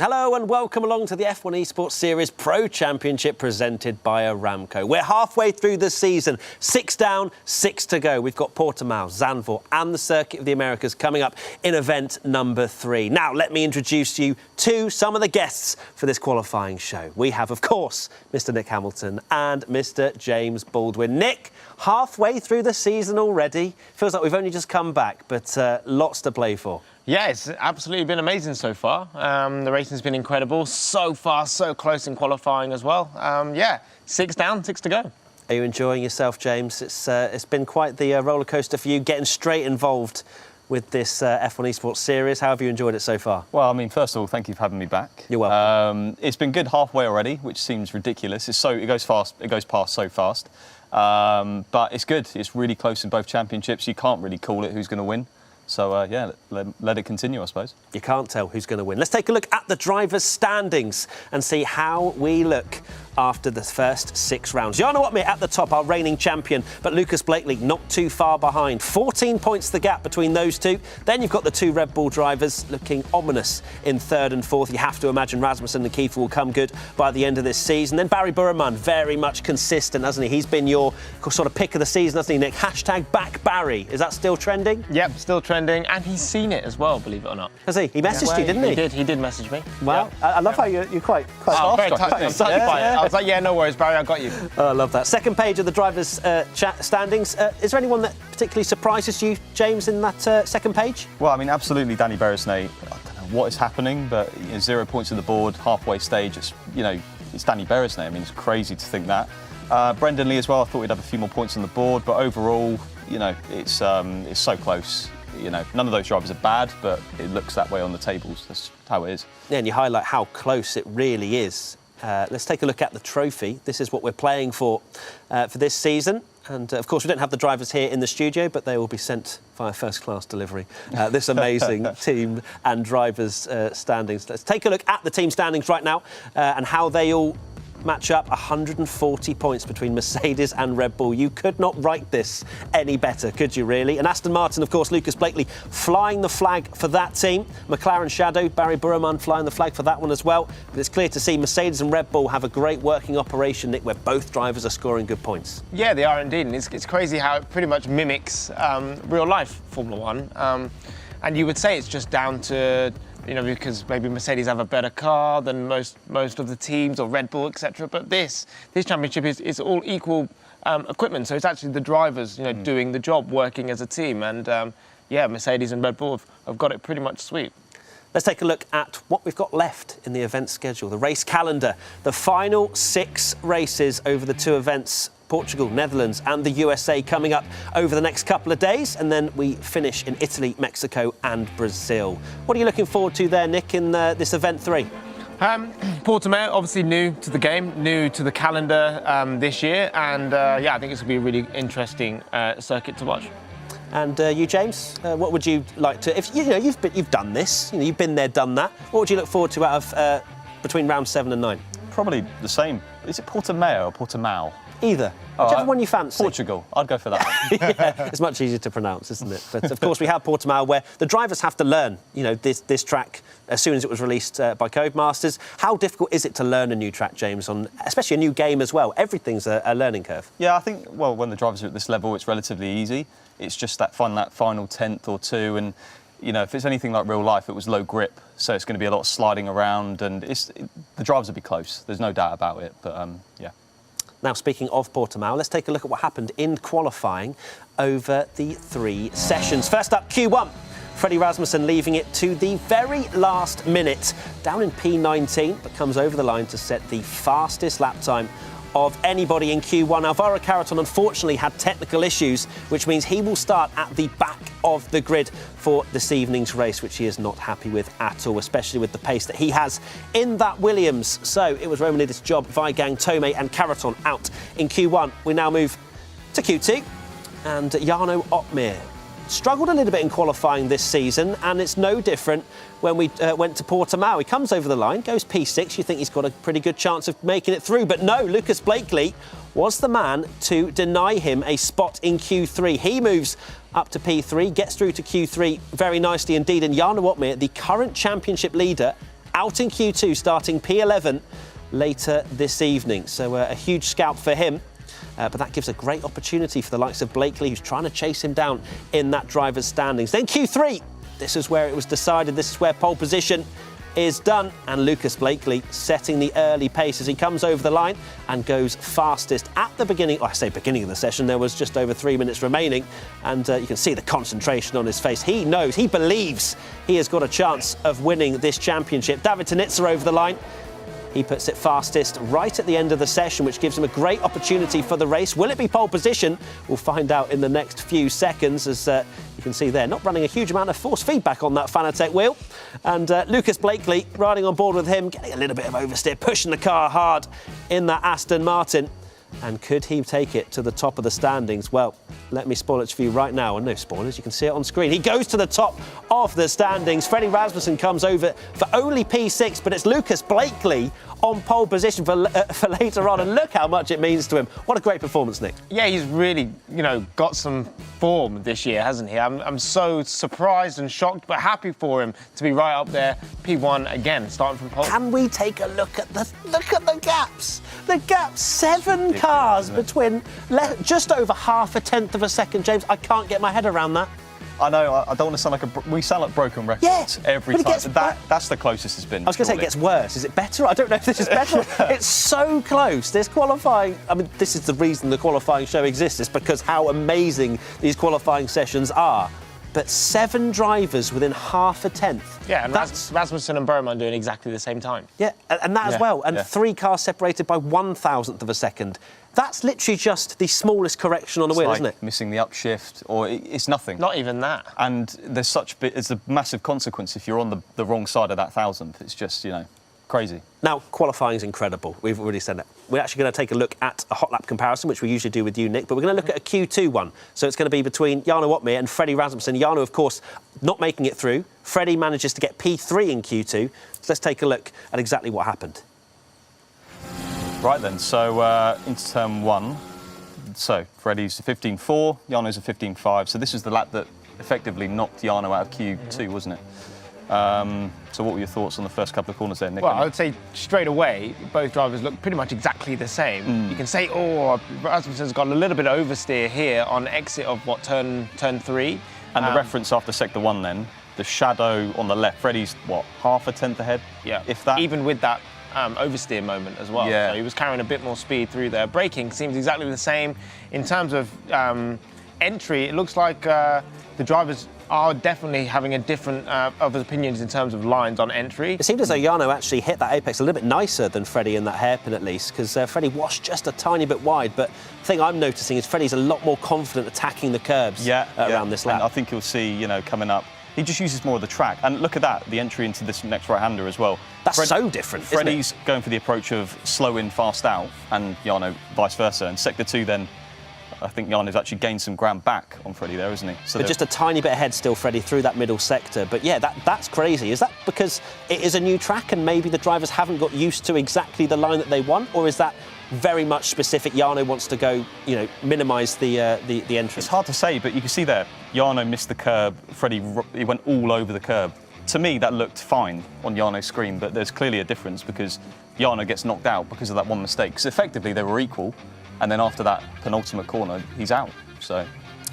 Hello and welcome along to the F1 Esports Series Pro Championship presented by Aramco. We're halfway through the season, 6 down, 6 to go. We've got Portimao, Zandvoort and the Circuit of the Americas coming up in event number 3. Now, let me introduce you to some of the guests for this qualifying show. We have, of course, Mr. Nick Hamilton and Mr. James Baldwin. Nick, halfway through the season already. Feels like we've only just come back, but lots to play for. Yeah, it's absolutely been amazing so far. The racing's been incredible, so fast, so close in qualifying as well. Yeah, 6 down, 6 to go. Are you enjoying yourself, James? It's been quite the roller coaster for you, getting straight involved with this F1 Esports Series. How have you enjoyed it so far? Well, I mean, first of all, thank you for having me back. You're welcome. It's been good halfway already, which seems ridiculous. It goes fast. It goes past so fast. But it's good. It's really close in both championships. You can't really call it who's going to win. So, yeah, let it continue, I suppose. You can't tell who's going to win. Let's take a look at the drivers' standings and see how we look after the first 6 rounds. Jarno Opmeer at the top, our reigning champion, but Lucas Blakely not too far behind. 14 points the gap between those two. Then you've got the 2 Red Bull drivers looking ominous in 3rd and 4th. You have to imagine Rasmussen and Kiefer will come good by the end of this season. Then Barry Burman, very much consistent, hasn't he? He's been your sort of pick of the season, hasn't he, Nick? Hashtag back Barry. Is that still trending? Yep, still trending, and he's seen it as well, believe it or not. Has he? He messaged you, didn't he? He did message me. Well, yeah. I love how you're quite very touched by it. I was like, yeah, no worries, Barry, I got you. Oh, I love that. Second page of the drivers' standings. Is there anyone that particularly surprises you, James, in that second page? Well, I mean, absolutely, Danny Beresnay. I don't know what is happening, but 0 points on the board, halfway stage. It's Danny Beresnay. I mean, it's crazy to think that. Brendan Lee as well. I thought we'd have a few more points on the board, but overall, it's so close. None of those drivers are bad, but it looks that way on the tables. That's how it is. Yeah, and you highlight how close it really is. Let's take a look at the trophy. This is what we're playing for this season. And, of course, we don't have the drivers here in the studio, but they will be sent via first-class delivery. This amazing team and drivers' standings. Let's take a look at the team standings right now and how they all match up. 140 points between Mercedes and Red Bull. You could not write this any better, could you really? And Aston Martin, of course, Lucas Blakely flying the flag for that team. McLaren Shadow, Barry Burman flying the flag for that one as well. But it's clear to see Mercedes and Red Bull have a great working operation, Nick, where both drivers are scoring good points. Yeah, they are indeed. And it's crazy how it pretty much mimics real-life Formula One. And you would say it's just down to because maybe Mercedes have a better car than most of the teams, or Red Bull, etc. But this championship is all equal equipment, so it's actually the drivers, doing the job, working as a team. And yeah, Mercedes and Red Bull have got it pretty much sweet. Let's take a look at what we've got left in the event schedule, the race calendar. The final 6 races over the 2 events, Portugal, Netherlands and the USA, coming up over the next couple of days, and then we finish in Italy, Mexico and Brazil. What are you looking forward to there, Nick, in this event 3? Portimao, obviously new to the game, new to the calendar this year, and yeah, I think it's going to be a really interesting circuit to watch. And you, James, what would you like to? If you've done this, you've been there, done that. What would you look forward to out of between round 7 and 9? Probably the same. Is it Portimao or Portimao? Either. Whichever one you fancy. Portugal. I'd go for that one. Yeah, it's much easier to pronounce, isn't it? But, of course, we have Portimao, where the drivers have to learn, this track as soon as it was released by Codemasters. How difficult is it to learn a new track, James, on especially a new game as well? Everything's a learning curve. Yeah, I think, well, when the drivers are at this level, it's relatively easy. It's just that final 10th or 2, and if it's anything like real life, it was low grip, so it's going to be a lot of sliding around, and the drivers will be close. There's no doubt about it, but yeah. Now, speaking of Portimao, let's take a look at what happened in qualifying over the 3 sessions. First up, Q1. Freddie Rasmussen leaving it to the very last minute, down in P19, but comes over the line to set the fastest lap time of anybody in Q1. Alvaro Carreton unfortunately had technical issues, which means he will start at the back of the grid for this evening's race, which he is not happy with at all, especially with the pace that he has in that Williams. So it was Romanidis' job, Weigand, Tomé and Carreton out in Q1. We now move to Q2, and Jarno Opmeer struggled a little bit in qualifying this season, and it's no different when we went to Portimao. He comes over the line, goes P6. You think he's got a pretty good chance of making it through, but no, Lucas Blakely was the man to deny him a spot in Q3. He moves up to P3, gets through to Q3 very nicely indeed, and Jarno Opmeer, the current championship leader, out in Q2, starting P11 later this evening. So a huge scalp for him. But that gives a great opportunity for the likes of Blakely, who's trying to chase him down in that driver's standings. Then Q3, this is where it was decided. This is where pole position is done. And Lucas Blakely setting the early pace as he comes over the line and goes fastest at the beginning. I say beginning of the session, there was just over 3 minutes remaining. And you can see the concentration on his face. He knows, he believes he has got a chance of winning this championship. David Tanitsa over the line. He puts it fastest right at the end of the session, which gives him a great opportunity for the race. Will it be pole position? We'll find out in the next few seconds. As you can see there, not running a huge amount of force feedback on that Fanatec wheel. And Lucas Blakely riding on board with him, getting a little bit of oversteer, pushing the car hard in that Aston Martin. And could he take it to the top of the standings? Well, let me spoil it for you right now. And no spoilers, you can see it on screen. He goes to the top of the standings. Freddie Rasmussen comes over for only P6, but it's Lucas Blakely on pole position for later on. And look how much it means to him. What a great performance, Nick. Yeah, he's really, got some form this year, hasn't he? I'm so surprised and shocked, but happy for him to be right up there, P1 again, starting from pole. Can we take a look at the gaps? The gaps, 7 cars between just over half a tenth of a second, James. I can't get my head around that. I know, I don't want to sound like we sound like broken records every time. That's the closest it's been. I was going to say it gets worse. Is it better? I don't know if this is better. It's so close. There's qualifying. I mean, this is the reason the qualifying show exists, is because how amazing these qualifying sessions are. But 7 drivers within half a tenth. Yeah, and that's Rasmussen and Berman doing exactly the same time. Yeah, and that as well. And 3 cars separated by 1,000th of a second. That's literally just the smallest correction on the wheel, isn't it? Missing the upshift, or it's nothing. Not even that. And there's it's a massive consequence if you're on the wrong side of that 1,000th. It's just, crazy. Now, qualifying is incredible. We've already said that. We're actually going to take a look at a hot lap comparison, which we usually do with you, Nick, but we're going to look at a Q2 one. So it's going to be between Jarno Opmeer and Freddie Rasmussen. Jarno, of course, not making it through. Freddie manages to get P3 in Q2. So let's take a look at exactly what happened. Right then, so into turn 1. So Freddie's a 15.4, Jarno's a 15.5. So this is the lap that effectively knocked Jarno out of Q2, wasn't it? So what were your thoughts on the first couple of corners there, Nick? Well, I would say straight away, both drivers look pretty much exactly the same. You can say, Rasmussen's got a little bit of oversteer here on exit of, turn 3. And the reference after sector 1 then, the shadow on the left, Freddie's, half a tenth ahead? Yeah, if that. Even with that oversteer moment as well. Yeah. So he was carrying a bit more speed through there. Braking seems exactly the same. In terms of entry, it looks like the drivers are definitely having a different of opinions in terms of lines on entry. It seemed as though Jarno actually hit that apex a little bit nicer than Freddie in that hairpin, at least, because Freddie was just a tiny bit wide. But the thing I'm noticing is Freddie's a lot more confident attacking the curbs around this lap. And I think you'll see, coming up, he just uses more of the track. And look at that, the entry into this next right-hander as well. That's so different, Freddie's going for the approach of slow in, fast out, and Jarno vice versa. And sector 2 then, I think Jarno's actually gained some ground back on Freddie there, isn't he? So but just a tiny bit ahead still, Freddie, through that middle sector. But yeah, that's crazy. Is that because it is a new track and maybe the drivers haven't got used to exactly the line that they want? Or is that very much specific? Jarno wants to go, minimise the entrance. It's hard to say, but you can see there, Jarno missed the curb. Freddie, he went all over the curb. To me, that looked fine on Jarno's screen, but there's clearly a difference because Jarno gets knocked out because of that one mistake. Because effectively, they were equal. And then after that penultimate corner, he's out. So,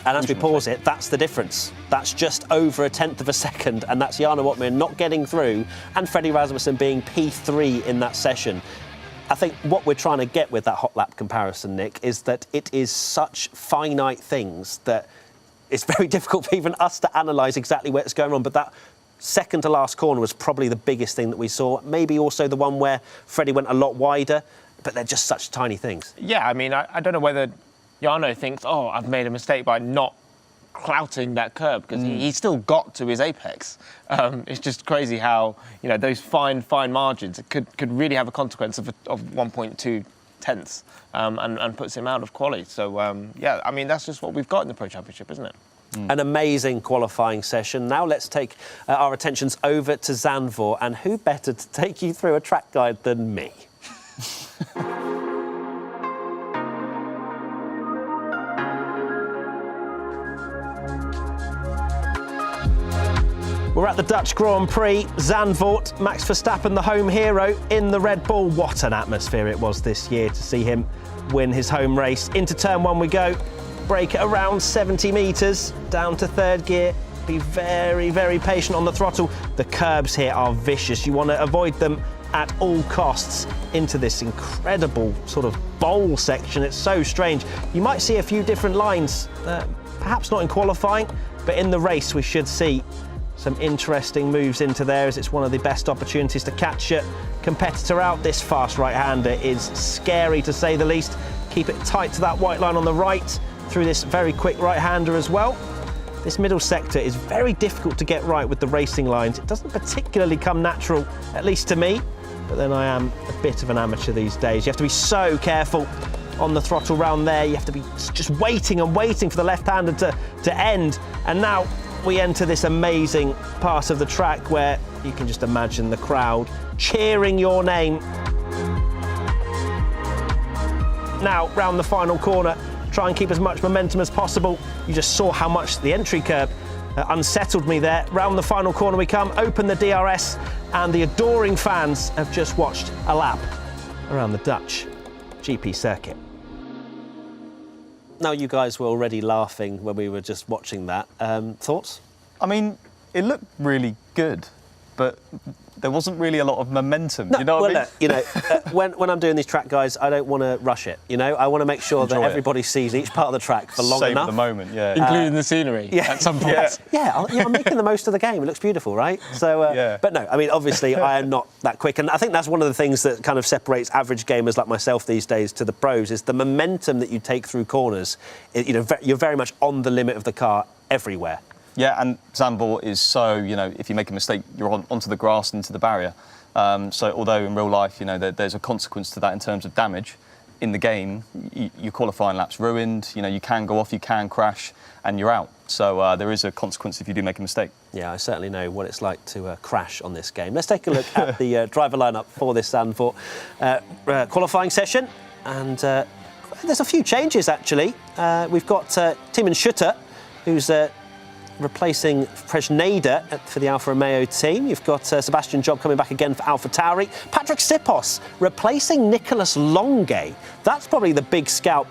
and as we pause it, that's the difference. That's just over a tenth of a second, and that's Jarno Opmeer not getting through, and Freddie Rasmussen being P3 in that session. I think what we're trying to get with that hot lap comparison, Nick, is that it is such finite things that it's very difficult for even us to analyse exactly where it's going on. But that second to last corner was probably the biggest thing that we saw. Maybe also the one where Freddie went a lot wider. But they're just such tiny things. Yeah, I mean, I don't know whether Jarno thinks, I've made a mistake by not clouting that curb, because he still got to his apex. It's just crazy how, those fine margins could really have a consequence of 1.2 tenths and puts him out of quali. So, I mean, that's just what we've got in the Pro Championship, isn't it? An amazing qualifying session. Now let's take our attentions over to Zandvoort. And who better to take you through a track guide than me? We're at the Dutch Grand Prix, Zandvoort. Max Verstappen, the home hero, in the Red Bull. What an atmosphere it was this year to see him win his home race. Into turn one we go. Brake at around 70 metres, down to third gear. Be very, very patient on the throttle. The curbs here are vicious. You want to avoid them at all costs. Into this incredible sort of bowl section. It's so strange. You might see a few different lines, perhaps not in qualifying, but in the race we should see some interesting moves into there, as it's one of the best opportunities to catch a competitor out. This fast right-hander is scary to say the least. Keep it tight to that white line on the right through this very quick right-hander as well. This middle sector is very difficult to get right with the racing lines. It doesn't particularly come natural, at least to me, but then I am a bit of an amateur these days. You have to be so careful on the throttle round there. You have to be just waiting and waiting for the left-hander to end. And now we enter this amazing part of the track where you can just imagine the crowd cheering your name. Now, round the final corner, try and keep as much momentum as possible. You just saw how much the entry curb unsettled me there. Round the final corner we come, open the DRS, and the adoring fans have just watched a lap around the Dutch GP circuit. Now, you guys were already laughing when we were just watching that. Thoughts? I mean, it looked really good, but there wasn't really a lot of momentum. No, you know what I mean? Look, you know, when I'm doing these track guys, I don't want to rush it. You know, I want to make sure that everybody sees each part of the track for long enough. Save the moment, yeah. Including the scenery at some point. I'm making the most of the game. It looks beautiful, right? So, but no, I mean, obviously, I am not that quick, and I think that's one of the things that kind of separates average gamers like myself these days to the pros is the momentum that you take through corners. You know, you're very much on the limit of the car everywhere. Yeah, and Zandvoort is so, you know, if you make a mistake, you're onto the grass and into the barrier. So although in real life, you know, there's a consequence to that in terms of damage, in the game, your qualifying lap's ruined, you know, you can go off, you can crash, and you're out. So there is a consequence if you do make a mistake. Yeah, I certainly know what it's like to crash on this game. Let's take a look at the driver lineup for this Zandvoort qualifying session. And there's a few changes, actually. We've got Timon Schutter, who's replacing Fresneda for the Alfa Romeo team. You've got Sebastian Job coming back again for Alfa Tauri. Patrick Sipos replacing Nicolas Longuet. That's probably the big strange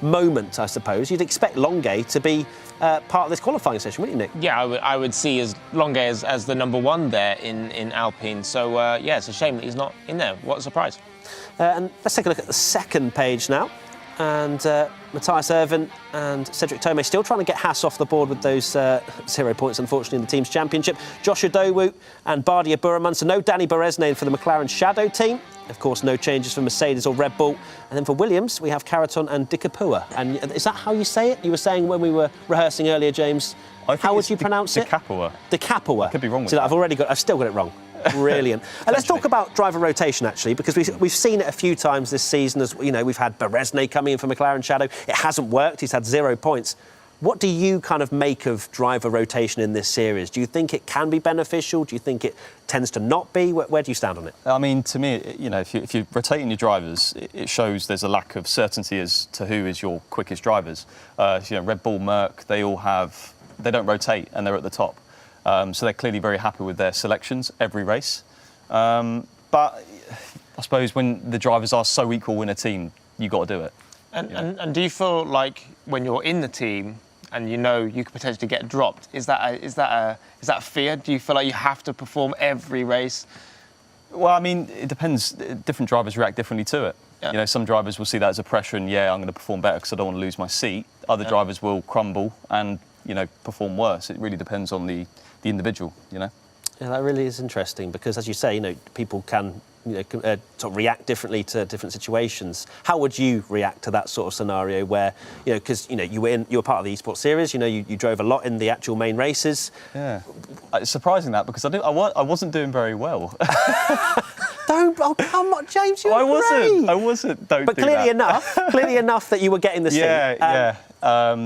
moment, I suppose. You'd expect Longuet to be part of this qualifying session, wouldn't you, Nick? Yeah, I would see Longuet as the number one there in Alpine. So, yeah, it's a shame that he's not in there. What a surprise. And let's take a look at the second page now. And Matthias Irvin and Cedric Tomei still trying to get Haas off the board with those 0 points, unfortunately, in the team's championship. Joshua Dowu and Bardia Buraman. So no Danny Beresnain for the McLaren Shadow team. Of course, no changes for Mercedes or Red Bull. And then for Williams, we have Caraton and Dikapua. And is that how you say it? You were saying when we were rehearsing earlier, James, how would you pronounce it? Dikapua. Dikapua. I could be wrong with that. that. I've still got it wrong. Brilliant. And let's talk about driver rotation, actually, because we've seen it a few times this season. As you know, we've had Beresnay coming in for McLaren Shadow. It hasn't worked. He's had 0 points. What do you kind of make of driver rotation in this series? Do you think it can be beneficial? Do you think it tends to not be? Where do you stand on it? I mean, to me, you know, if you're rotating your drivers, it shows there's a lack of certainty as to who is your quickest drivers. You know, Red Bull, Merc, they don't rotate and they're at the top. So they're clearly very happy with their selections every race. But I suppose when the drivers are so equal in a team, you've got to do it. And do you feel like when you're in the team and you know you could potentially get dropped, is that a fear? Do you feel like you have to perform every race? Well, I mean, it depends. Different drivers react differently to it. Yeah. You know, some drivers will see that as a pressure and, I'm going to perform better because I don't want to lose my seat. Other drivers will crumble and, perform worse. It really depends on the individual, Yeah, that really is interesting because, as you say, people can sort of react differently to different situations. How would you react to that sort of scenario where, because you were part of the Esports series, you drove a lot in the actual main races. Yeah, it's surprising that because I wasn't doing very well. Come on, James, you're I wasn't. But clearly enough that you were getting the seat. Yeah.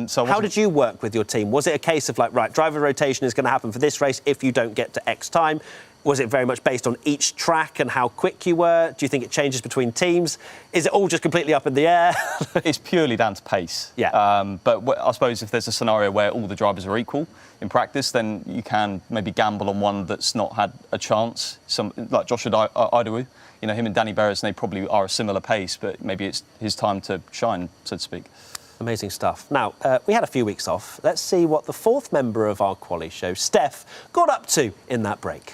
So how did you work with your team? Was it a case of driver rotation is going to happen for this race if you don't get to X time? Was it very much based on each track and how quick you were? Do you think it changes between teams? Is it all just completely up in the air? It's purely down to pace. Yeah. But I suppose if there's a scenario where all the drivers are equal in practice, then you can maybe gamble on one that's not had a chance. Like Joshua Idowu, him and Danny Beresnay probably are a similar pace, but maybe it's his time to shine, so to speak. Amazing stuff. Now, we had a few weeks off. Let's see what the fourth member of our quali show, Steph, got up to in that break.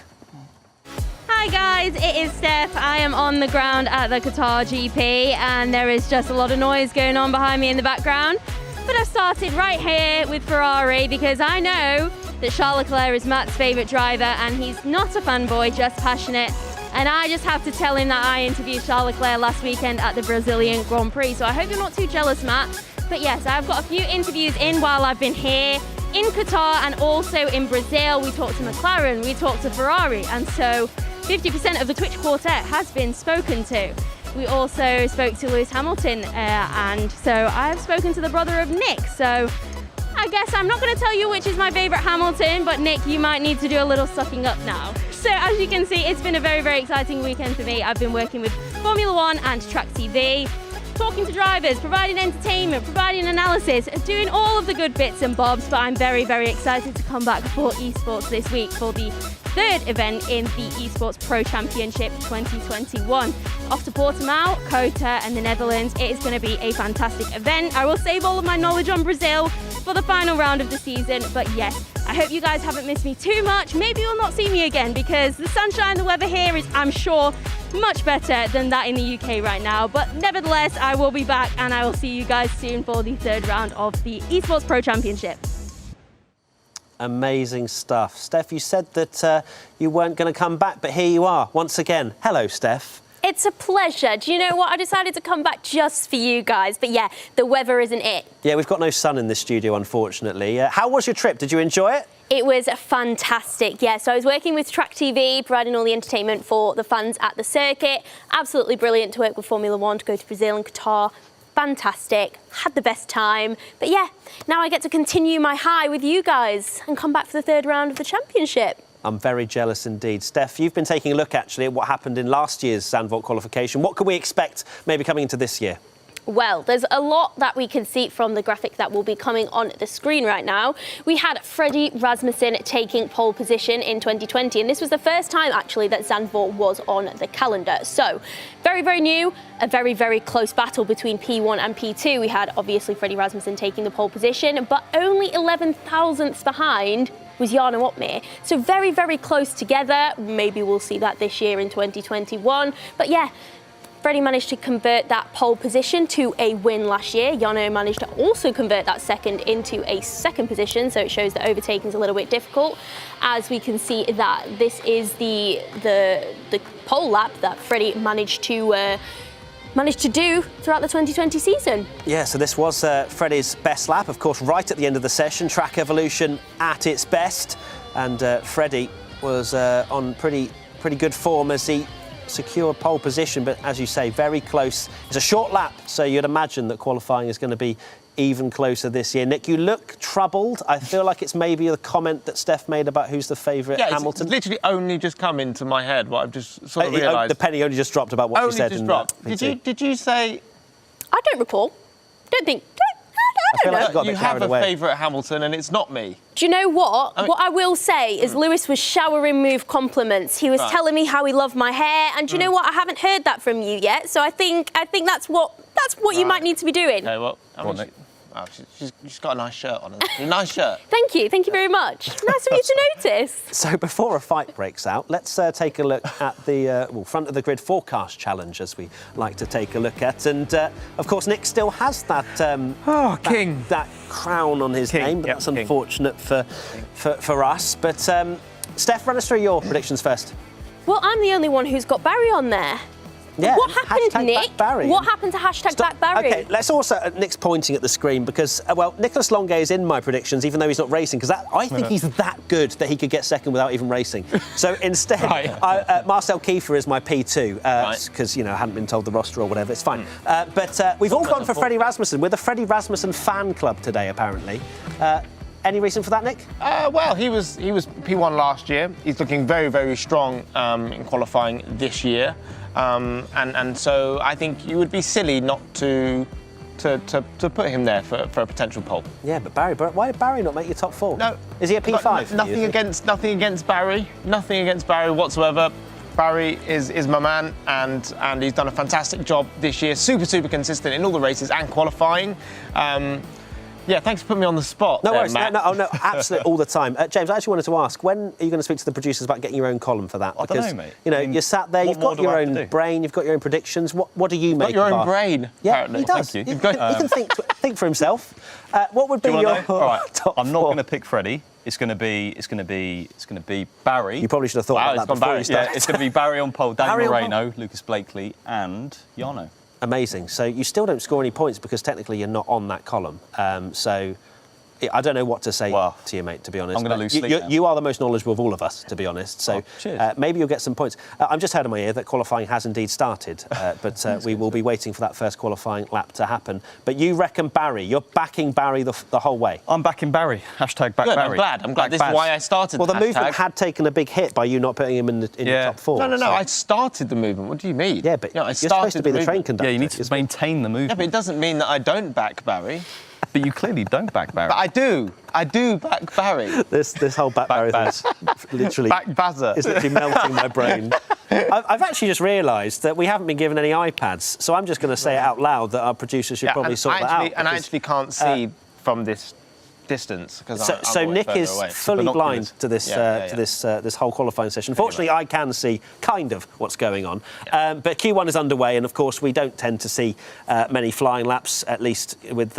Hi guys, it is Steph. I am on the ground at the Qatar GP and there is just a lot of noise going on behind me in the background. But I've started right here with Ferrari because I know that Charles Leclerc is Matt's favourite driver and he's not a fanboy, just passionate. And I just have to tell him that I interviewed Charles Leclerc last weekend at the Brazilian Grand Prix. So I hope you're not too jealous, Matt. But yes, I've got a few interviews in while I've been here in Qatar and also in Brazil. We talked to McLaren, we talked to Ferrari, and so 50% of the Twitch quartet has been spoken to. We also spoke to Lewis Hamilton, and so I've spoken to the brother of Nick. So I guess I'm not going to tell you which is my favourite Hamilton, but Nick, you might need to do a little sucking up now. So as you can see, it's been a very, very exciting weekend for me. I've been working with Formula One and Track TV, talking to drivers, providing entertainment, providing analysis, doing all of the good bits and bobs, but I'm very, very excited to come back for Esports this week for the third event in the Esports Pro Championship 2021. Off to Portimao, Kota and the Netherlands. It is going to be a fantastic event. I will save all of my knowledge on Brazil for the final round of the season, but yes, I hope you guys haven't missed me too much. Maybe you'll not see me again because the sunshine, the weather here is, I'm sure, much better than that in the UK right now. But nevertheless, I will be back and I will see you guys soon for the third round of the Esports Pro Championship. Amazing stuff. Steph, you said that you weren't going to come back, but here you are once again. Hello, Steph. It's a pleasure. Do you know what? I decided to come back just for you guys. But yeah, the weather isn't it. Yeah, we've got no sun in the studio, unfortunately. How was your trip? Did you enjoy it? It was fantastic, yeah. So I was working with Track TV, providing all the entertainment for the fans at the circuit. Absolutely brilliant to work with Formula One, to go to Brazil and Qatar. Fantastic, had the best time. But yeah, now I get to continue my high with you guys and come back for the third round of the championship. I'm very jealous indeed. Steph, you've been taking a look actually at what happened in last year's Zandvoort qualification. What can we expect maybe coming into this year? Well, there's a lot that we can see from the graphic that will be coming on the screen right now. We had Freddie Rasmussen taking pole position in 2020, and this was the first time actually that Zandvoort was on the calendar. So, very, very new, a very, very close battle between P1 and P2. We had obviously Freddie Rasmussen taking the pole position, but only 11 thousandths behind was Jarno Opmeer. So very, very close together. Maybe we'll see that this year in 2021. But yeah, Freddie managed to convert that pole position to a win last year. Jarno managed to also convert that second into a second position, so it shows that overtaking is a little bit difficult. As we can see that this is the pole lap that Freddie managed to do throughout the 2020 season. Yeah, so this was Freddie's best lap, of course, right at the end of the session. Track Evolution at its best, and Freddie was on pretty good form as he secured pole position, but as you say, very close. It's a short lap, so you'd imagine that qualifying is going to be even closer this year. Nick, you look troubled. I feel like it's maybe the comment that Steph made about who's the favourite Hamilton. It's literally only just come into my head, what I've just sort of realised. The penny only just dropped about what she said. Only just dropped. Did you say... I don't recall. Don't think... I feel like you got a bit you have carried a away. favourite Hamilton and it's not me. Do you know what? What I will say is Lewis was showering me with compliments. He was telling me how he loved my hair, and do you know what? I haven't heard that from you yet. So I think that's what you might need to be doing. Okay, well, she's got a nice shirt on. A nice shirt. Thank you very much. Nice of you to notice. So before a fight breaks out, let's take a look at the front of the grid forecast challenge, as we like to take a look at. And of course, Nick still has that king, that crown on his name, but that's unfortunate for us. But Steph, run us through your predictions first. Well, I'm the only one who's got Barry on there. Yeah, what happened, Nick? #BackBarry. What happened to #BackBarry? Okay, let's also... Nick's pointing at the screen because, well, Nicholas Longuet is in my predictions, even though he's not racing, because I think he's that good that he could get second without even racing. So instead, Marcel Kiefer is my P2, because, I hadn't been told the roster or whatever. It's fine. But we've all gone for Freddie Rasmussen. We're the Freddie Rasmussen fan club today, apparently. Any reason for that, Nick? Well, he was P1 last year. He's looking very, very strong in qualifying this year, and so I think you would be silly not to put him there for a potential pole. Yeah, but Barry, why did Barry not make your top 4? No, is he a P5? Nothing against Barry. Nothing against Barry whatsoever. Barry is my man, and he's done a fantastic job this year. Super consistent in all the races and qualifying. Yeah, thanks for putting me on the spot. No worries. Matt. No, absolutely, all the time. James, I actually wanted to ask, when are you going to speak to the producers about getting your own column for that? I don't know, mate. You know, you're sat there, you've got your own brain, you've got your own predictions. What do you make? Got your own brain. Yeah, apparently. he does. Thank you. He can think for himself. What would be your All right, top I'm not 4? going to pick Freddie. It's going to be Barry. You probably should have thought about that before you started. Yeah, it's going to be Barry on pole, Barry Daniel on Moreno, Lucas Blakely, and Jarno. Amazing. So you still don't score any points because technically you're not on that column. So I don't know what to say to you, mate, to be honest. I'm going to lose sleep now. You are the most knowledgeable of all of us, to be honest. So maybe you'll get some points. I'm just heard in my ear that qualifying has indeed started, but we will be waiting for that first qualifying lap to happen. But you reckon Barry, you're backing Barry the whole way? I'm backing Barry. Hashtag back Good, Barry. I'm glad. This is why I started the the movement had taken a big hit by you not putting him in your top 4. No. So. I started the movement. What do you mean? Yeah, but you're supposed to be the train conductor. Yeah, you need to maintain the movement. Yeah, but it doesn't mean that I don't back Barry. But you clearly don't back Barry. But I do back Barry. This whole back Barry thing is literally Back Bazza. It's literally melting my brain. I've actually just realised that we haven't been given any iPads, so I'm just going to say it out loud that our producers should probably sort that out. And I actually can't see from this distance because so Nick is fully blind to this this whole qualifying session. Fortunately, I can see kind of what's going on. But Q1 is underway, and of course we don't tend to see many flying laps, at least with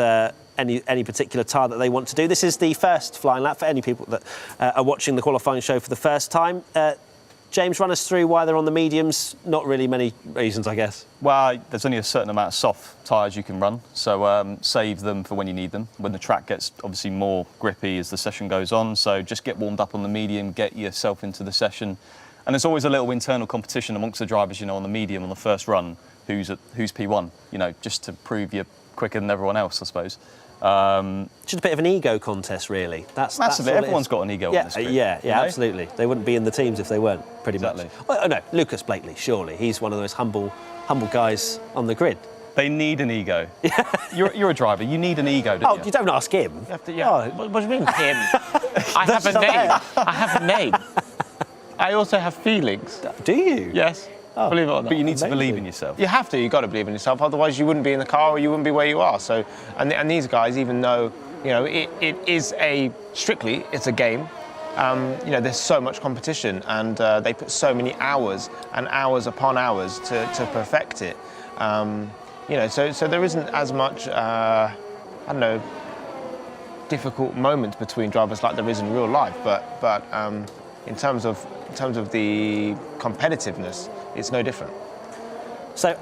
any particular tyre that they want to do. This is the first flying lap for any people that are watching the qualifying show for the first time. James, run us through why they're on the mediums. Not really many reasons, I guess. Well, there's only a certain amount of soft tyres you can run, so save them for when you need them, when the track gets obviously more grippy as the session goes on. So just get warmed up on the medium, get yourself into the session. And there's always a little internal competition amongst the drivers, on the medium on the first run, who's P1, just to prove you're quicker than everyone else, I suppose. Just a bit of an ego contest, really. That's massively. Everyone's got an ego on this grid. Yeah, absolutely. They wouldn't be in the teams if they weren't, pretty much. Well, no, Lucas Blakely, surely. He's one of those humble guys on the grid. They need an ego. You're a driver. You need an ego, don't you? You don't ask him. You have to, What do you mean, him? I have a name. I have a name. I also have feelings. Do you? Yes. Believe it or not. But you need to believe in yourself. You have to. You've got to believe in yourself. Otherwise, you wouldn't be in the car or you wouldn't be where you are. So, and these guys, even though it is strictly a game. There's so much competition, and they put so many hours and hours upon hours to perfect it. So there isn't as much difficult moments between drivers like there is in real life. But in terms of the competitiveness, it's no different. So,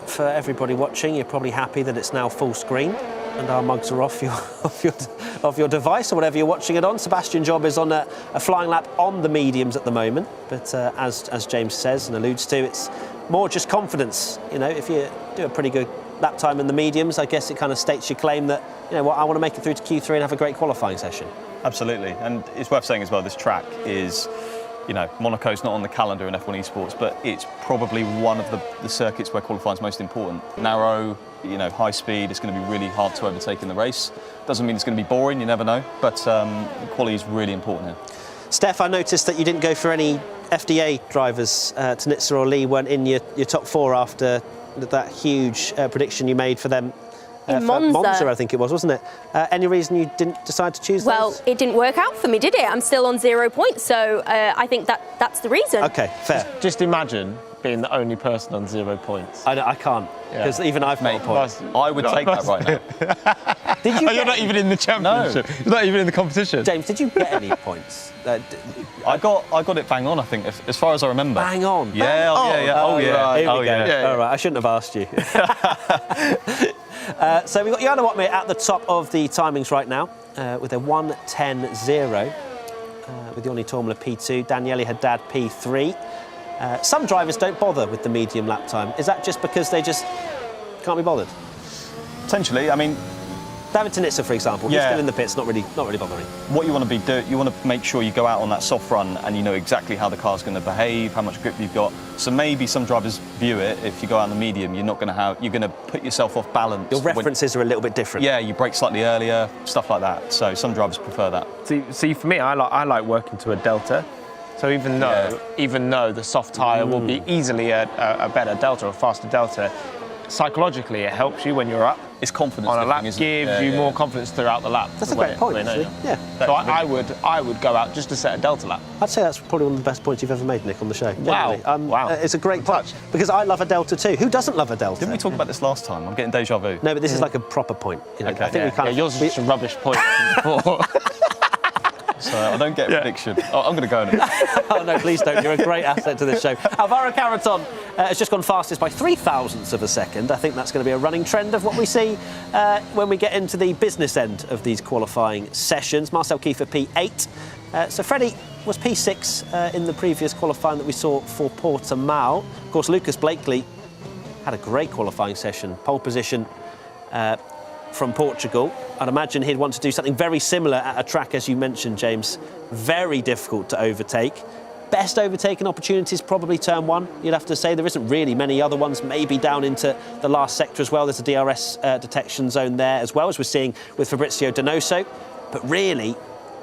for everybody watching, you're probably happy that it's now full screen and our mugs are off your device or whatever you're watching it on. Sebastian Job is on a flying lap on the mediums at the moment, but as James says and alludes to, it's more just confidence. If you do a pretty good lap time in the mediums, I guess it kind of states your claim that, I want to make it through to Q3 and have a great qualifying session. Absolutely, and it's worth saying as well, this track is, Monaco's not on the calendar in F1 Esports, but it's probably one of the circuits where qualifying is most important. Narrow, high speed, it's going to be really hard to overtake in the race. Doesn't mean it's going to be boring, you never know, but quality is really important here. Steph, I noticed that you didn't go for any FDA drivers. Tanitsa or Lee weren't in your top 4 after that huge prediction you made for them. In Monza, I think it was, wasn't it? Any reason you didn't decide to choose Well, those? it didn't work out for me, did it? I'm still on 0 points, so I think that's the reason. Okay, fair. Just imagine being the only person on 0 points. I know, I can't, because even I've got a point. I would take that right now. Did you? You're not even in the championship. No. You're not even in the competition. James, did you get any points? I got it bang on, I think, as far as I remember. Bang on? Yeah, Oh, yeah. Right, here we go. Yeah. All right, I shouldn't have asked you. So we've got Jarno Watmir at the top of the timings right now with a 1:10.0 with Joni Tormler P2, Daniele Haddad P3. Some drivers don't bother with the medium lap time. Is that just because they just can't be bothered? Potentially. I mean, David Tanitsa, for example, he's still in the pits, not really bothering. What you want to do, you want to make sure you go out on that soft run and you know exactly how the car's going to behave, how much grip you've got. So maybe some drivers view it, if you go out on the medium, you're going to put yourself off balance. Your references are a little bit different. Yeah, you brake slightly earlier, stuff like that. So some drivers prefer that. See, for me, I like working to a delta. So even though the soft tyre will be easily a better delta, a faster delta, psychologically it helps you when you're up. It's confidence on a lap, gives you more confidence throughout the lap. That's a great point, actually. Yeah. So I would go out just to set a delta lap. I'd say that's probably one of the best points you've ever made, Nick, on the show. Wow. Wow. It's a great touch because I love a delta too. Who doesn't love a delta? Didn't we talk about this last time? I'm getting deja vu. No, but this is like a proper point. You know, Okay. I think we kind of. Yours is just a rubbish point before. So I don't get a prediction. Oh, I'm going to go in it. Oh no, please don't. You're a great asset to this show. Alvaro Carreton has just gone fastest by 0.03 of a second. I think that's going to be a running trend of what we see when we get into the business end of these qualifying sessions. Marcel Kiefer P8. So Freddie was P6 in the previous qualifying that we saw for Portimao. Of course, Lucas Blakely had a great qualifying session, pole position from Portugal. I'd imagine he'd want to do something very similar at a track, as you mentioned, James. Very difficult to overtake. Best overtaking opportunities probably turn one, you'd have to say. There isn't really many other ones, maybe down into the last sector as well. There's a DRS detection zone there as well, as we're seeing with Fabrizio Donoso. But really,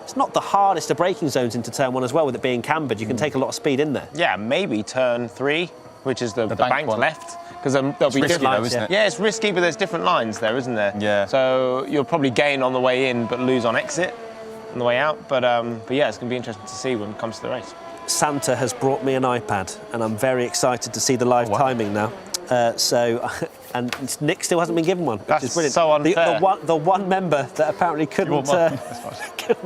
it's not the hardest of braking zones into turn one as well, with it being cambered. You can take a lot of speed in there. Yeah, maybe turn 3, which is the bank left. Because there'll be risky different though, lines. isn't it? Yeah, it's risky, but there's different lines there, isn't there? Yeah. So you'll probably gain on the way in, but lose on exit on the way out. But yeah, it's going to be interesting to see when it comes to the race. Santa has brought me an iPad, and I'm very excited to see the live timing now. And Nick still hasn't been given one, which is brilliant. So unfair. The one member that apparently couldn't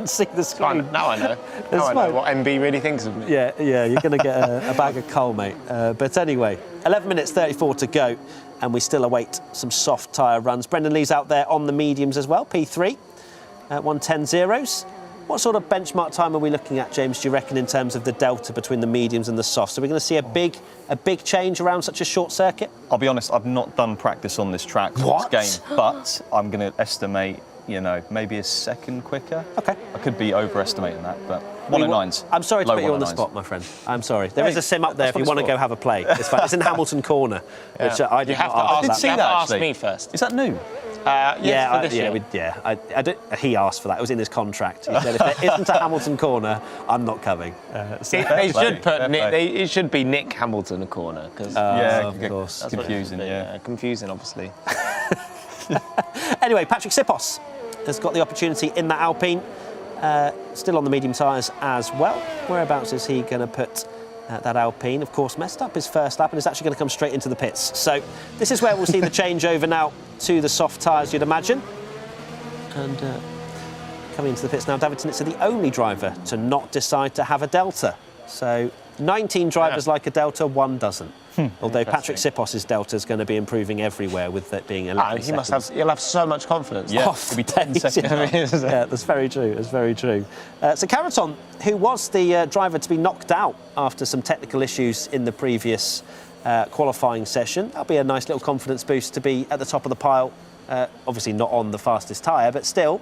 see the screen. Now I know. Now I know what MB really thinks of me. Yeah, you're going to get a bag of coal, mate. But anyway, 11 minutes 34 to go, and we still await some soft tyre runs. Brendan Lee's out there on the mediums as well, P3, 1:10.0s. What sort of benchmark time are we looking at, James, do you reckon, in terms of the delta between the mediums and the softs? Are we going to see a big change around such a short circuit? I'll be honest, I've not done practice on this track for this game, but I'm going to estimate, maybe a second quicker. Okay. I could be overestimating that, but 109s. I'm sorry to put you on the 109s. spot, my friend. I'm sorry. There is a sim up there if you want to go have a play. It's fine. It's in Hamilton Corner, which I did not ask. I did see that, ask actually. me first. Is that new? He asked for that. It was in his contract. He said, if there isn't a Hamilton Corner, I'm not coming. They should put Nick. It should be Nick Hamilton Corner because of course. It's confusing, confusing, obviously. Anyway, Patrick Sipos has got the opportunity in that Alpine, still on the medium tyres as well. Whereabouts is he going to put that Alpine? Of course, messed up his first lap and is actually going to come straight into the pits. So this is where we'll see the changeover now to the soft tyres, you'd imagine. And coming into the pits now, David Tanitsa, the only driver to not decide to have a Delta. So 19 drivers like a Delta, one doesn't. Although Patrick Sipos's Delta is going to be improving everywhere with it being 11 seconds. He'll have so much confidence. Yeah, it'll be 10 seconds. Yeah, that's very true. That's very true. So Carreton, who was the driver to be knocked out after some technical issues in the previous qualifying session, that'll be a nice little confidence boost to be at the top of the pile. Obviously not on the fastest tyre, but still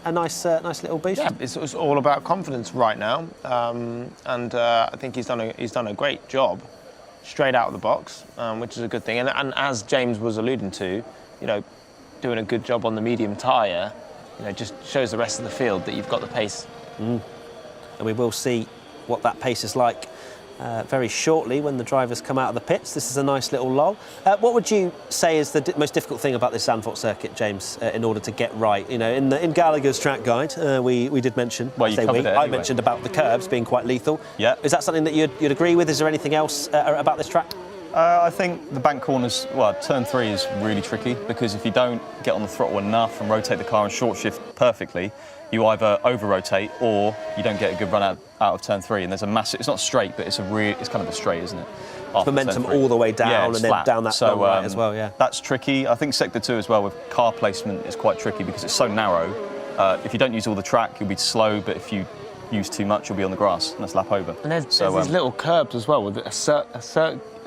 a nice little boost. Yeah, it's all about confidence right now, and I think he's done a great job straight out of the box, which is a good thing. And as James was alluding to, doing a good job on the medium tyre, just shows the rest of the field that you've got the pace. And we will see what that pace is like very shortly when the drivers come out of the pits. This is a nice little lull. What would you say is the most difficult thing about this Zandvoort circuit, James, in order to get right? In Gallagher's track guide, we did mention. Well, I mentioned about the curbs being quite lethal. Yeah. Is that something that you'd agree with? Is there anything else about this track? I think the bank corners, turn 3 is really tricky because if you don't get on the throttle enough and rotate the car and short shift perfectly, you either over-rotate or you don't get a good run out of turn 3. And there's a massive, it's not straight, but it's kind of a straight, isn't it? Momentum all the way down and then flat. down that long right as well, yeah. That's tricky. I think Sector 2 as well with car placement is quite tricky because it's so narrow. If you don't use all the track, you'll be slow, but if you use too much, you'll be on the grass, and that's lap over. And there's these little curbs as well, with a